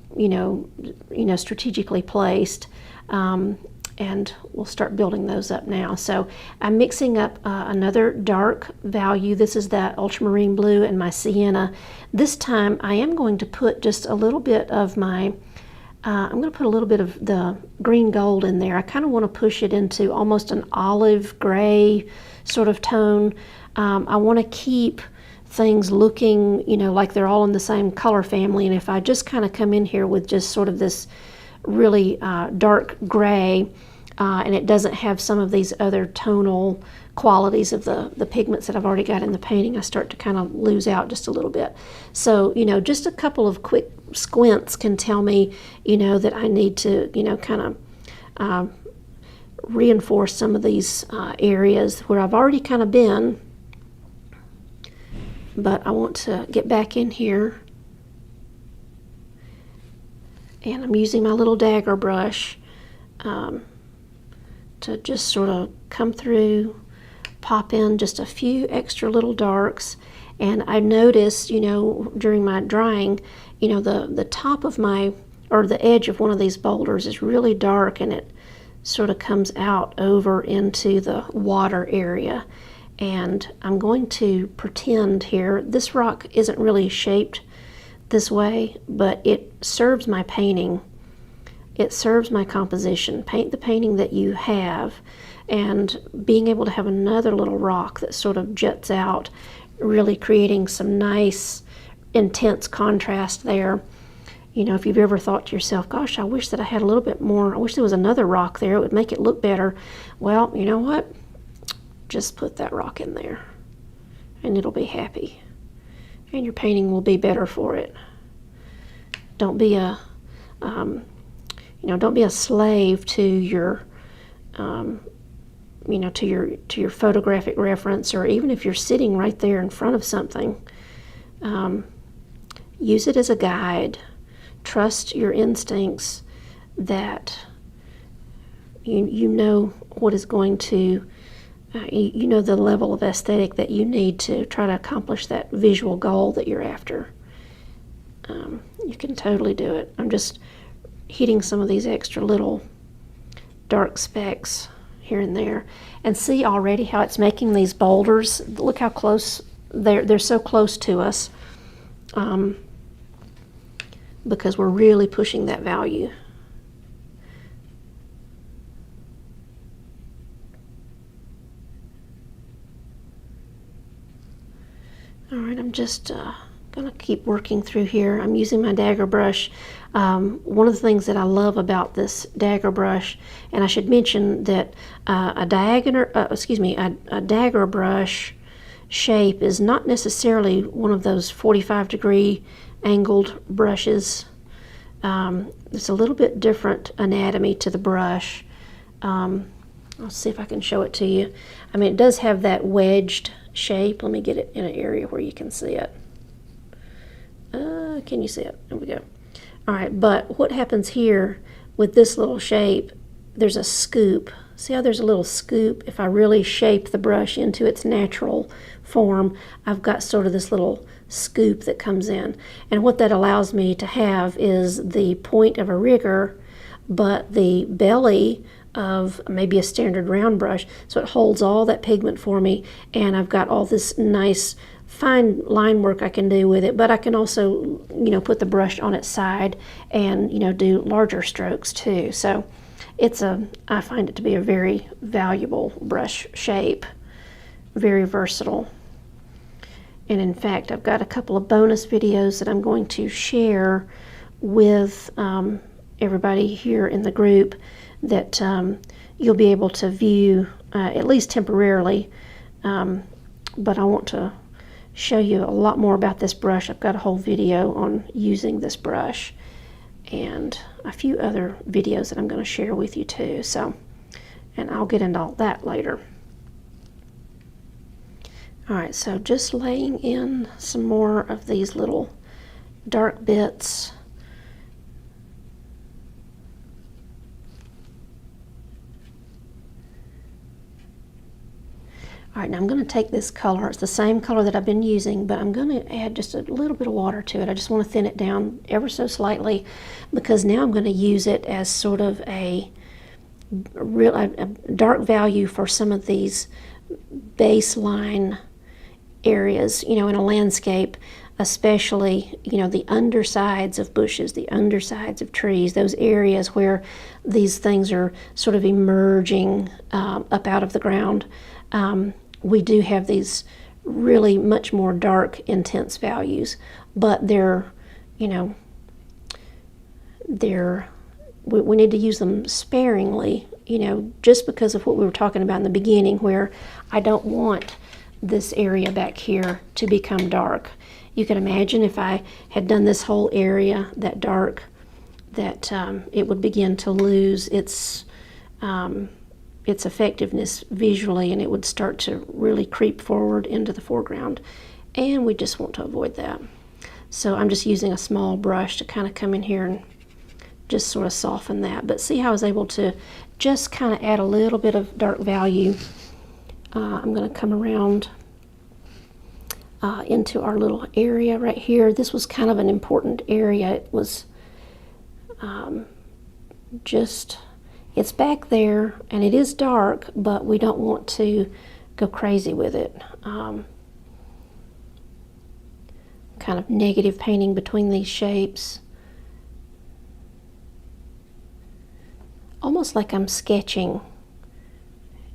strategically placed, and we'll start building those up now. So I'm mixing up another dark value. This is that ultramarine blue and my sienna. This time I am going to put just a little bit of my I'm going to put a little bit of the green gold in there. I kind of want to push it into almost an olive gray sort of tone. I want to keep things looking, like they're all in the same color family. And if I just kind of come in here with just sort of this really dark gray, and it doesn't have some of these other tonal qualities of the pigments that I've already got in the painting, I start to kind of lose out just a little bit. So, just a couple of quick squints can tell me, that I need to, kind of reinforce some of these areas where I've already kind of been. But I want to get back in here, and I'm using my little dagger brush to just sort of come through, pop in just a few extra little darks. And I noticed, during my drying, the top of or the edge of one of these boulders is really dark, and it sort of comes out over into the water area. And I'm going to pretend here, this rock isn't really shaped this way, but it serves my painting. It serves my composition. Paint the painting that you have, and being able to have another little rock that sort of juts out, really creating some nice, intense contrast there. If you've ever thought to yourself, gosh, I wish that I had a little bit more, I wish there was another rock there, it would make it look better. Well, you know what? Just put that rock in there and it'll be happy, and your painting will be better for it. Don't be a don't be a slave to your to your photographic reference, or even if you're sitting right there in front of something, use it as a guide. Trust your instincts that you know what is going to the level of aesthetic that you need to try to accomplish that visual goal that you're after. You can totally do it. I'm just hitting some of these extra little dark specks here and there, and see already how it's making these boulders. Look how close they're so close to us, because we're really pushing that value. All right, I'm just going to keep working through here. I'm using my dagger brush. One of the things that I love about this dagger brush, and I should mention that a dagger brush shape is not necessarily one of those 45-degree angled brushes. It's a little bit different anatomy to the brush. I'll see if I can show it to you. I mean, it does have that wedged shape. Let me get it in an area where you can see it. Can you see it? There we go. All right, but what happens here with this little shape, there's a scoop. See how there's a little scoop? If I really shape the brush into its natural form, I've got sort of this little scoop that comes in. And what that allows me to have is the point of a rigger, but the belly of maybe a standard round brush, so it holds all that pigment for me, and I've got all this nice fine line work I can do with it. But I can also put the brush on its side and do larger strokes too. So I find it to be a very valuable brush shape, very versatile. And in fact, I've got a couple of bonus videos that I'm going to share with everybody here in the group that you'll be able to view at least temporarily. But I want to show you a lot more about this brush. I've got a whole video on using this brush and a few other videos that I'm going to share with you too. So, and I'll get into all that later. All right, so just laying in some more of these little dark bits. All right, now I'm going to take this color. It's the same color that I've been using, but I'm going to add just a little bit of water to it. I just want to thin it down ever so slightly because now I'm going to use it as sort of a dark value for some of these baseline areas, you know, in a landscape, especially, you know, the undersides of bushes, the undersides of trees, those areas where these things are sort of emerging up out of the ground. We do have these really much more dark, intense values, but they're, you know, we need to use them sparingly, you know, just because of what we were talking about in the beginning, where I don't want this area back here to become dark. You can imagine if I had done this whole area that dark, that it would begin to lose its effectiveness visually, and it would start to really creep forward into the foreground, and we just want to avoid that. So I'm just using a small brush to kind of come in here and just sort of soften that. But see how I was able to just kind of add a little bit of dark value. I'm going to come around into our little area right here. This was kind of an important area. It was it's back there, and it is dark, but we don't want to go crazy with it. Kind of negative painting between these shapes. Almost like I'm sketching,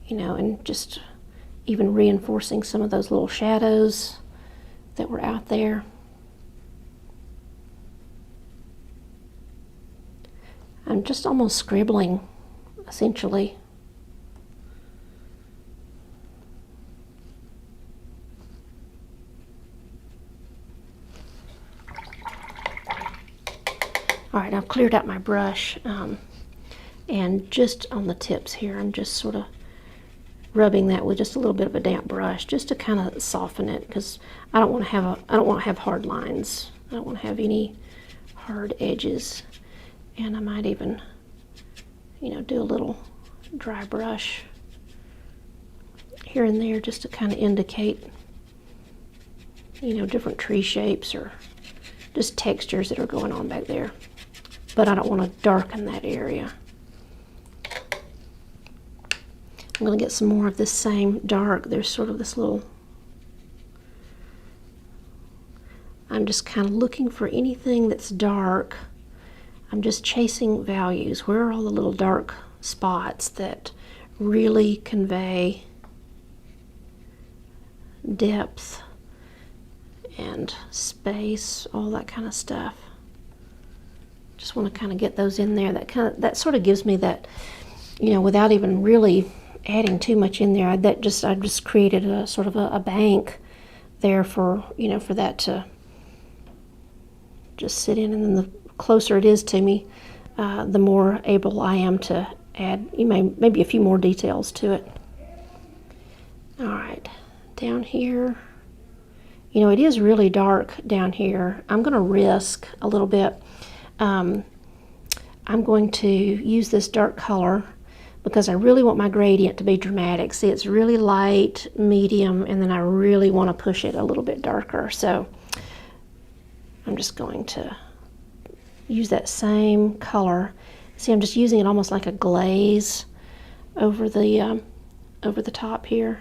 you know, and just even reinforcing some of those little shadows that were out there. I'm just almost scribbling, essentially. All right, I've cleared out my brush, and just on the tips here, I'm just sort of rubbing that with just a little bit of a damp brush, just to kind of soften it, because I don't want to have hard lines. I don't want to have any hard edges, and I might even, you know, do a little dry brush here and there just to kind of indicate, you know, different tree shapes or just textures that are going on back there. But I don't want to darken that area. I'm going to get some more of this same dark. There's sort of this little, I'm just kind of looking for anything that's dark. I'm just chasing values. Where are all the little dark spots that really convey depth and space, all that kind of stuff. Just want to kind of get those in there. That sort of gives me that, you know, without even really adding too much in there. I just created a sort of a bank there for, you know, for that to just sit in, and then the closer it is to me, the more able I am to add maybe a few more details to it. All right, down here, you know, it is really dark down here. I'm going to risk a little bit. I'm going to use this dark color because I really want my gradient to be dramatic. See, it's really light, medium, and then I really want to push it a little bit darker. So I'm just going to use that same color. See, I'm just using it almost like a glaze over the top here.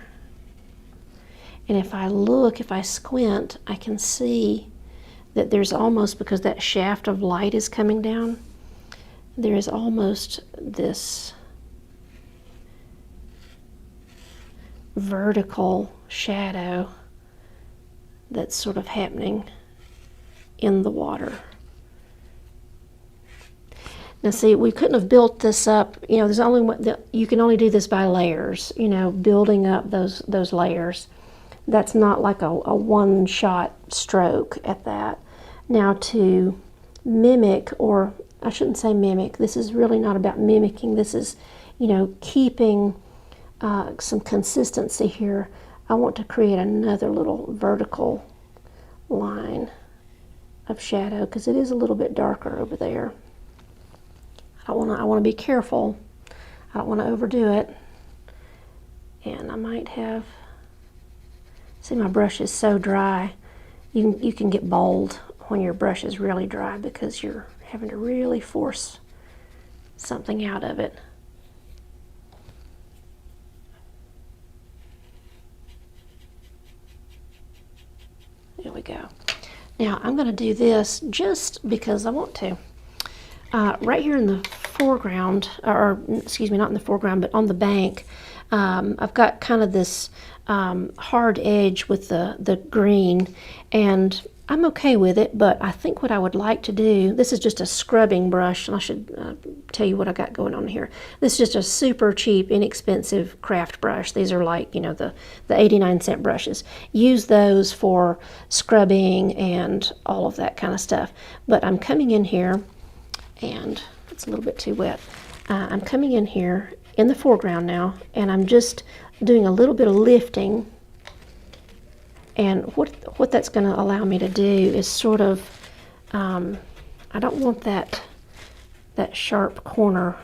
And if I squint, I can see that there's almost, because that shaft of light is coming down, there is almost this vertical shadow that's sort of happening in the water. Now see, we couldn't have built this up, you know, there's only one, you can only do this by layers, you know, building up those layers. That's not like a one-shot stroke at that. Now to mimic, or I shouldn't say mimic, this is really not about mimicking, this is, you know, keeping some consistency here. I want to create another little vertical line of shadow because it is a little bit darker over there. I want to be careful. I don't want to overdo it. And I might have, see, my brush is so dry. You can get bold when your brush is really dry because you're having to really force something out of it. There we go. Now I'm going to do this just because I want to. Right here in the foreground, or excuse me, not in the foreground, but on the bank, I've got kind of this hard edge with the green, and I'm okay with it, but I think what I would like to do, this is just a scrubbing brush, and I should tell you what I got going on here. This is just a super cheap, inexpensive craft brush. These are like, you know, the 89-cent brushes. Use those for scrubbing and all of that kind of stuff. But I'm coming in here, and it's a little bit too wet. I'm coming in here in the foreground now, and I'm just doing a little bit of lifting. And what that's going to allow me to do is sort of, I don't want that sharp corner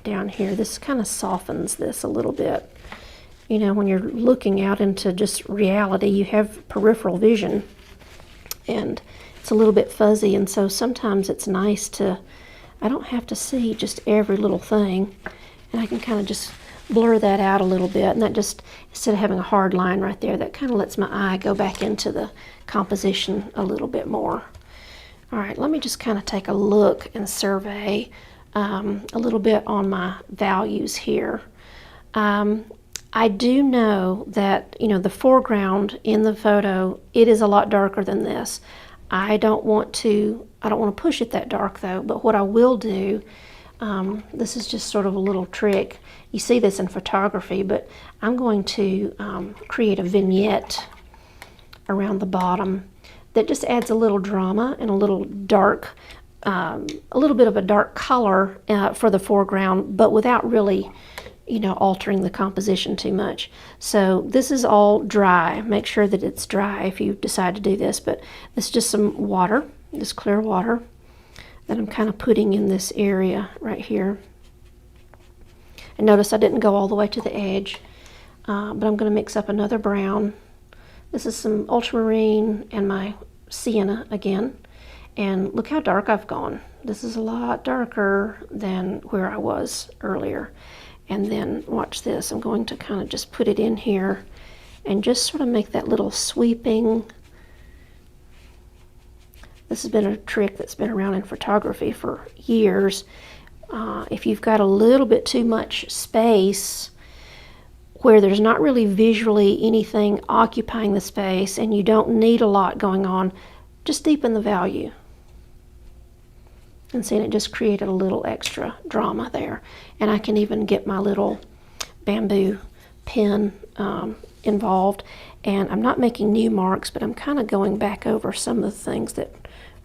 down here. This kind of softens this a little bit. You know, when you're looking out into just reality, you have peripheral vision, and it's a little bit fuzzy, and so sometimes it's nice to, I don't have to see just every little thing, and I can kind of just blur that out a little bit, and that just, instead of having a hard line right there, that kind of lets my eye go back into the composition a little bit more. All right, let me just kind of take a look and survey a little bit on my values here. I do know that, you know, the foreground in the photo, it is a lot darker than this. I don't want to push it that dark though, but what I will do, this is just sort of a little trick. You see this in photography, but I'm going to create a vignette around the bottom that just adds a little drama and a little dark, a little bit of a dark color for the foreground, but without really, you know, altering the composition too much. So this is all dry. Make sure that it's dry if you decide to do this, but it's just some water, just clear water that I'm kind of putting in this area right here. And notice I didn't go all the way to the edge, but I'm going to mix up another brown. This is some ultramarine and my sienna again. And look how dark I've gone. This is a lot darker than where I was earlier. And then watch this. I'm going to kind of just put it in here and just sort of make that little sweeping. This has been a trick that's been around in photography for years. If you've got a little bit too much space where there's not really visually anything occupying the space and you don't need a lot going on, just deepen the value. And seeing it just created a little extra drama there. And I can even get my little bamboo pen involved. And I'm not making new marks, but I'm kind of going back over some of the things that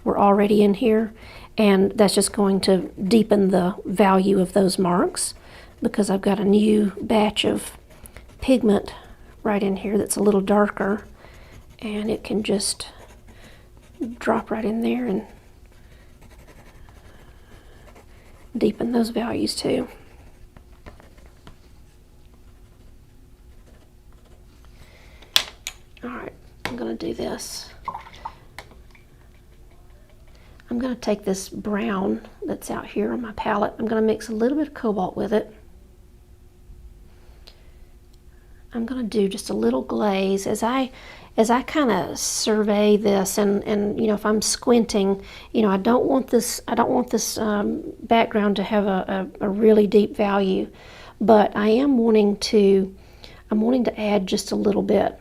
were already in here. And that's just going to deepen the value of those marks because I've got a new batch of pigment right in here that's a little darker. And it can just drop right in there and deepen those values too. All right, I'm going to do this. I'm going to take this brown that's out here on my palette. I'm going to mix a little bit of cobalt with it. I'm going to do just a little glaze as I kind of survey this, and you know, if I'm squinting, you know, I don't want this background to have a really deep value, but I'm wanting to add just a little bit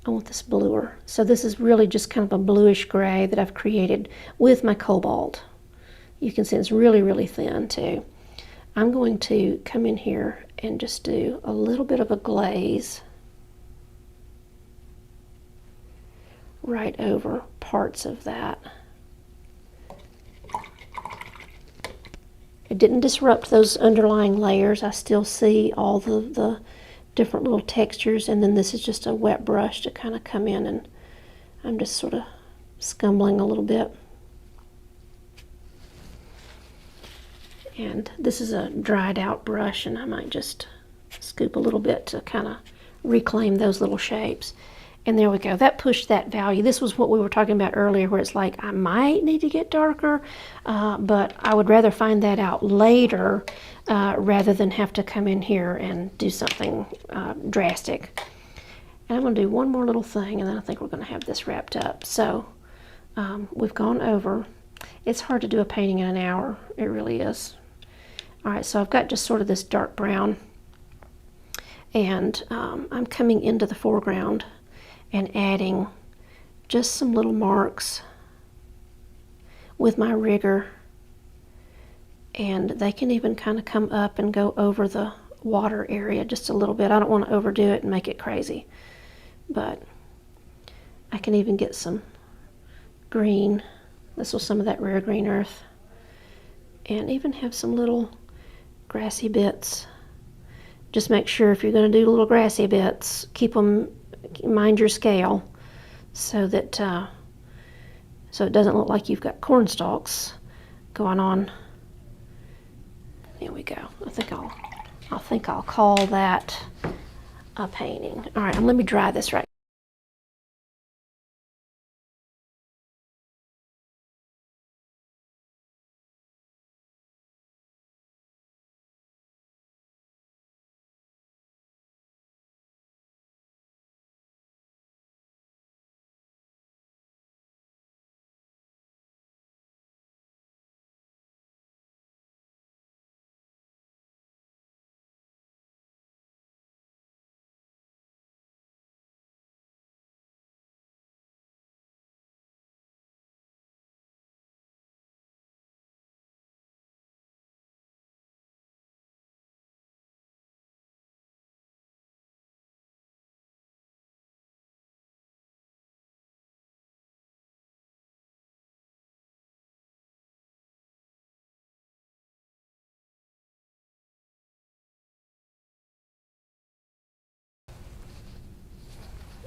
I want this bluer. So this is really just kind of a bluish gray that I've created with my cobalt. You can see it's really, really thin too. I'm going to come in here and just do a little bit of a glaze right over parts of that. It didn't disrupt those underlying layers. I still see all the different little textures, and then this is just a wet brush to kind of come in, and I'm just sort of scumbling a little bit. And this is a dried out brush, and I might just scoop a little bit to kind of reclaim those little shapes. And there we go. That pushed that value. This was what we were talking about earlier, where it's like I might need to get darker, but I would rather find that out later rather than have to come in here and do something drastic. And I'm going to do one more little thing, and then I think we're going to have this wrapped up. So we've gone over. It's hard to do a painting in an hour. It really is. All right, so I've got just sort of this dark brown, and I'm coming into the foreground and adding just some little marks with my rigger, and they can even kind of come up and go over the water area just a little bit. I don't want to overdo it and make it crazy, but I can even get some green. This was some of that rare green earth, and even have some little grassy bits. Just make sure if you're going to do little grassy bits, keep them, mind your scale, so that so it doesn't look like you've got corn stalks going on. There we go. I think I'll call that a painting. All right, and let me dry this right.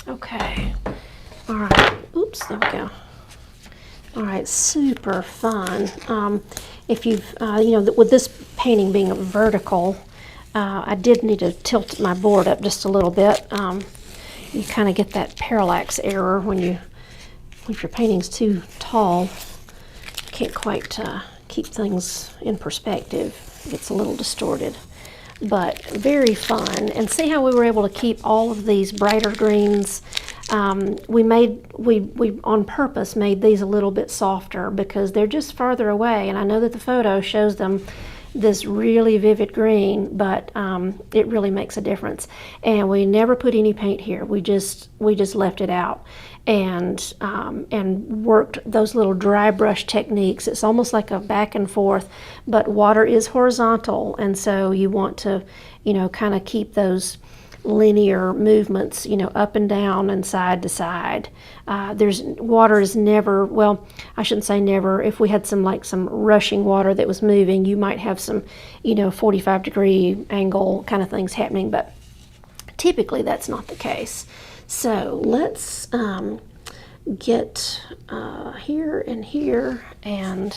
Okay. All right. Oops, there we go. All right, super fun. If you've, with this painting being a vertical, I did need to tilt my board up just a little bit. You kind of get that parallax error if your painting's too tall, you can't quite keep things in perspective. It gets a little distorted. But very fun. And see how we were able to keep all of these brighter greens. We on purpose made these a little bit softer because they're just farther away, and I know that the photo shows them this really vivid green, but it really makes a difference. And we never put any paint here. We just left it out and worked those little dry brush techniques. It's almost like a back and forth, but water is horizontal, and so you want to, kind of keep those linear movements, up and down and side to side. Water is never, well, I shouldn't say never. If we had some rushing water that was moving, you might have some, 45-degree angle kind of things happening, but typically that's not the case. So let's get here and here, and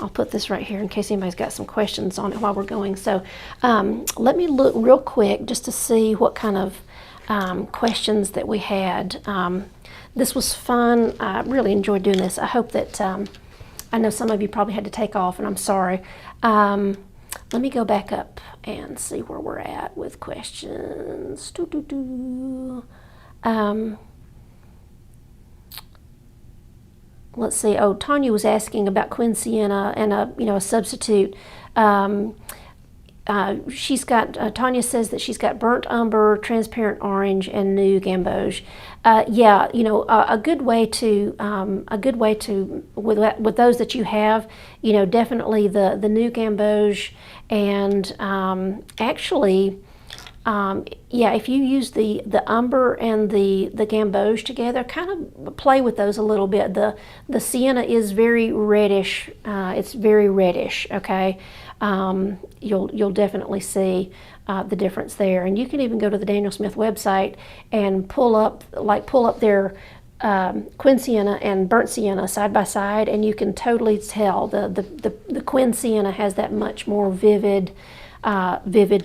I'll put this right here in case anybody's got some questions on it while we're going. So let me look real quick just to see what kind of questions that we had. This was fun. I really enjoyed doing this. I hope that, I know some of you probably had to take off, and I'm sorry. Let me go back up and see where we're at with questions. Let's see. Oh, Tanya was asking about Quin Sienna and a substitute. She's got, Tanya says that she's got burnt umber, transparent orange, and new gamboge. Yeah, a good way to with those that you have, definitely the new gamboge, and actually, yeah, if you use the umber and the gamboge together, kind of play with those a little bit. The sienna is very reddish. It's very reddish. Okay, you'll definitely see the difference there. And you can even go to the Daniel Smith website and pull up their Quin sienna and burnt sienna side by side, and you can totally tell the Quin sienna has that much more vivid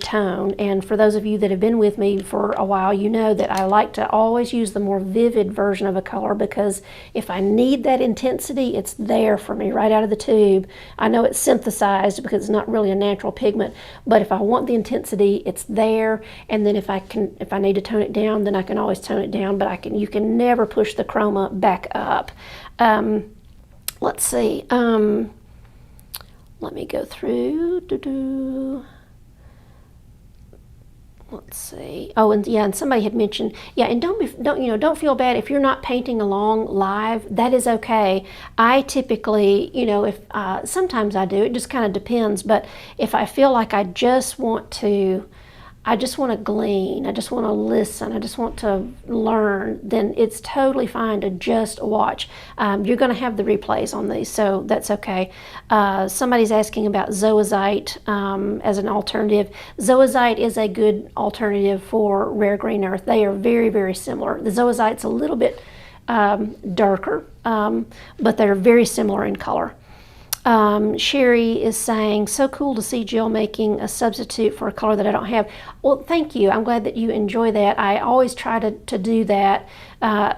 tone. And for those of you that have been with me for a while, you know that I like to always use the more vivid version of a color, because if I need that intensity, it's there for me right out of the tube. I know it's synthesized because it's not really a natural pigment, but if I want the intensity, it's there. And then if I need to tone it down, then I can always tone it down, but you can never push the chroma back up. Let's see. Let me go through. Let's see. Oh, and yeah, and somebody had mentioned, yeah, and don't feel bad if you're not painting along live. That is okay. I typically, if sometimes I do. It just kind of depends. But if I feel like I just want to glean, I just want to listen, I just want to learn, then it's totally fine to just watch. You're going to have the replays on these, so that's okay. Somebody's asking about zoazite as an alternative. Zoazite is a good alternative for rare green earth. They are very, very similar. The zoazite's a little bit darker, but they're very similar in color. Sherry is saying, so cool to see Jill making a substitute for a color that I don't have. Well, thank you. I'm glad that you enjoy that. I always try to do that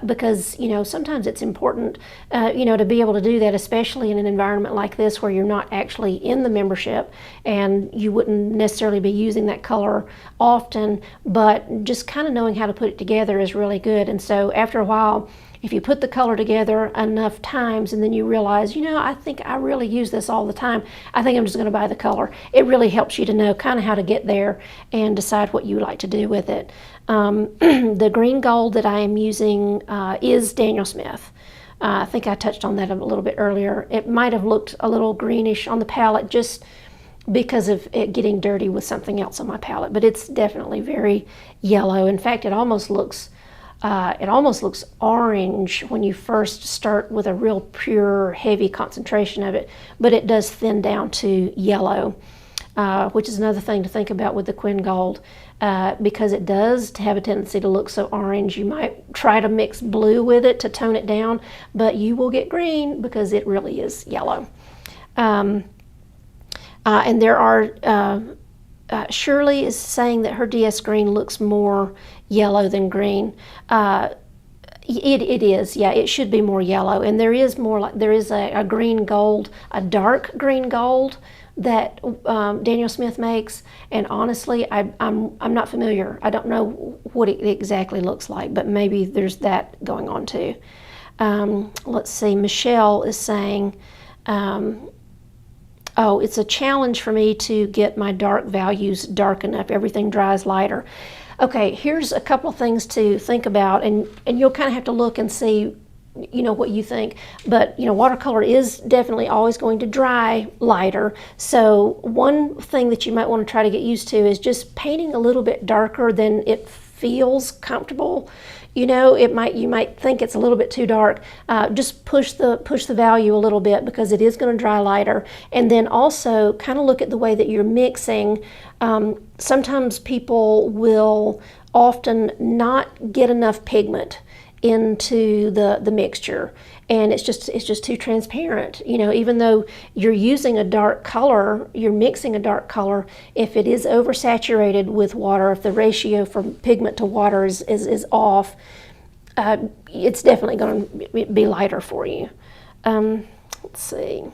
because, sometimes it's important, to be able to do that, especially in an environment like this where you're not actually in the membership and you wouldn't necessarily be using that color often, but just kind of knowing how to put it together is really good. And so after a while, if you put the color together enough times and then you realize, I think I really use this all the time, I think I'm just going to buy the color. It really helps you to know kind of how to get there and decide what you like to do with it. The green gold that I am using is Daniel Smith. I think I touched on that a little bit earlier. It might have looked a little greenish on the palette just because of it getting dirty with something else on my palette, but it's definitely very yellow. In fact, it almost looks orange when you first start with a real pure, heavy concentration of it, but it does thin down to yellow, which is another thing to think about with the Quin Gold, because it does have a tendency to look so orange. You might try to mix blue with it to tone it down, but you will get green because it really is yellow. And there are Shirley is saying that her DS green looks more yellow than green. It is, yeah, it should be more yellow. And there is a green gold, a dark green gold that Daniel Smith makes. And honestly, I'm not familiar. I don't know what it exactly looks like, but maybe there's that going on too. Let's see, Michelle is saying, oh, it's a challenge for me to get my dark values dark enough. Everything dries lighter. Okay, here's a couple things to think about, and you'll kind of have to look and see, what you think. But, watercolor is definitely always going to dry lighter. So one thing that you might want to try to get used to is just painting a little bit darker than it feels comfortable. You might think it's a little bit too dark. Just push the value a little bit because it is going to dry lighter. And then also kind of look at the way that you're mixing. Sometimes people will often not get enough pigment into the mixture, and it's just too transparent. Even though you're using a dark color, you're mixing a dark color, if it is oversaturated with water, if the ratio from pigment to water is off, it's definitely going to be lighter for you. Let's see.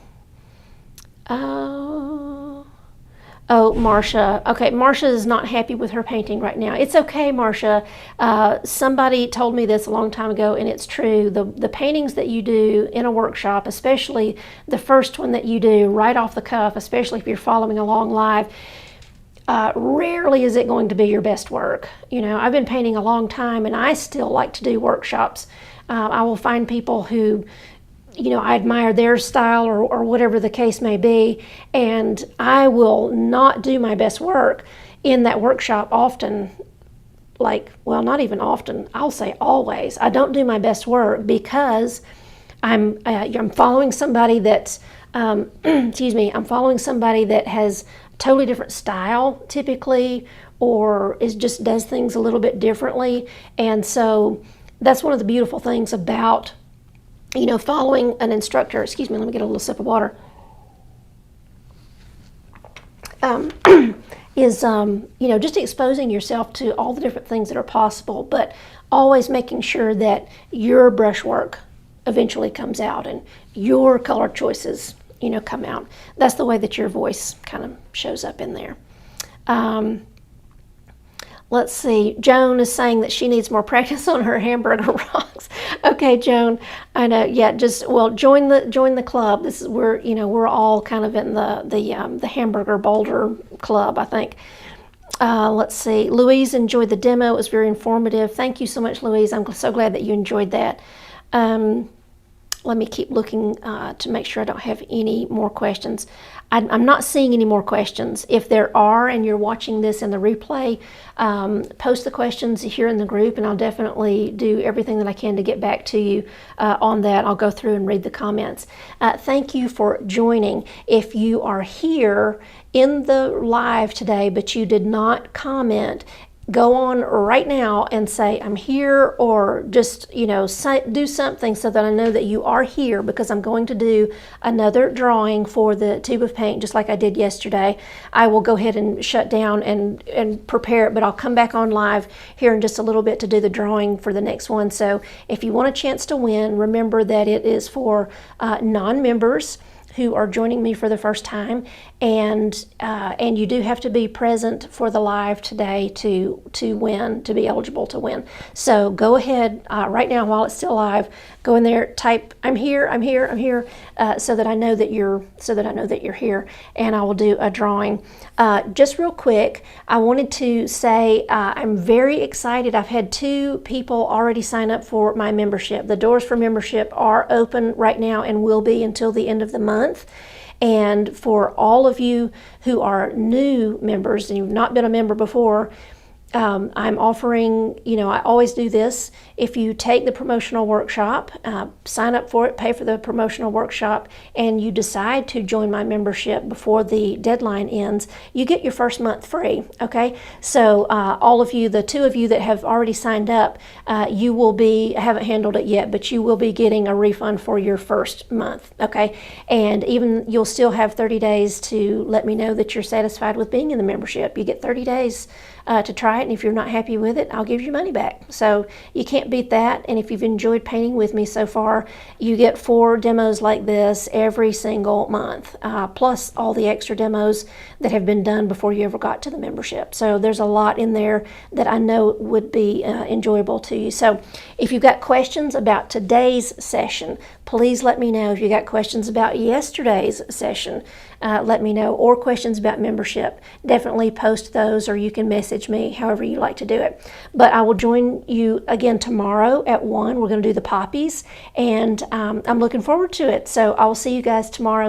Oh, Marcia. Okay, Marcia is not happy with her painting right now. It's okay, Marcia. Somebody told me this a long time ago, and it's true. The paintings that you do in a workshop, especially the first one that you do right off the cuff, especially if you're following along live, rarely is it going to be your best work. You know, I've been painting a long time and I still like to do workshops. I will find people who, you know, I admire their style or whatever the case may be, and I will not do my best work in that workshop often. Like, well, not even often, I'll say always. I don't do my best work because I'm following somebody that's, excuse me, I'm following somebody that has totally different style typically, or is just does things a little bit differently. And so that's one of the beautiful things about, you know, following an instructor. Excuse me, let me get a little sip of water. Is you know, just exposing yourself to all the different things that are possible, but always making sure that your brushwork eventually comes out and your color choices, you know, come out. That's the way that your voice kind of shows up in there. Let's see. Joan is saying that she needs more practice on her hamburger rocks. Okay, Joan. I know. Yeah. Just join the club. This is we're all kind of in the hamburger boulder club, I think. Let's see. Louise enjoyed the demo. It was very informative. Thank you so much, Louise. I'm so glad that you enjoyed that. Let me keep looking to make sure I don't have any more questions. I'm not seeing any more questions. If there are, and you're watching this in the replay, post the questions here in the group, and I'll definitely do everything that I can to get back to you on that. I'll go through and read the comments. Thank you for joining. If you are here in the live today, but you did not comment, go on right now and say I'm here, or just, you know, do something so that I know that you are here, because I'm going to do another drawing for the tube of paint just like I did yesterday. I will go ahead and shut down and prepare it, but I'll come back on live here in just a little bit to do the drawing for the next one. So if you want a chance to win, remember that it is for non-members who are joining me for the first time, and you do have to be present for the live today to win, to be eligible to win. So go ahead right now while it's still live. Go in there, type I'm here, I'm here, I'm here, so that I know that you're here, and I will do a drawing. Just real quick, I wanted to say I'm very excited. I've had 2 people already sign up for my membership. The doors for membership are open right now and will be until the end of the month. And for all of you who are new members and you've not been a member before, I'm offering, you know, I always do this. If you take the promotional workshop, sign up for it, pay for the promotional workshop, and you decide to join my membership before the deadline ends, you get your first month free, okay? So all of you, the 2 of you that have already signed up, you will be, I haven't handled it yet, but you will be getting a refund for your first month, okay? And even you'll still have 30 days to let me know that you're satisfied with being in the membership. You get 30 days to try it, and if you're not happy with it, I'll give you money back. So you can't beat that. And if you've enjoyed painting with me so far, you get 4 demos like this every single month, plus all the extra demos that have been done before you ever got to the membership. So there's a lot in there that I know would be enjoyable to you. So if you've got questions about today's session, please let me know. If you got questions about yesterday's session, let me know, or questions about membership, definitely post those, or you can message me, however you like to do it. But I will join you again tomorrow at 1. We're going to do the poppies, and I'm looking forward to it. So I will see you guys tomorrow.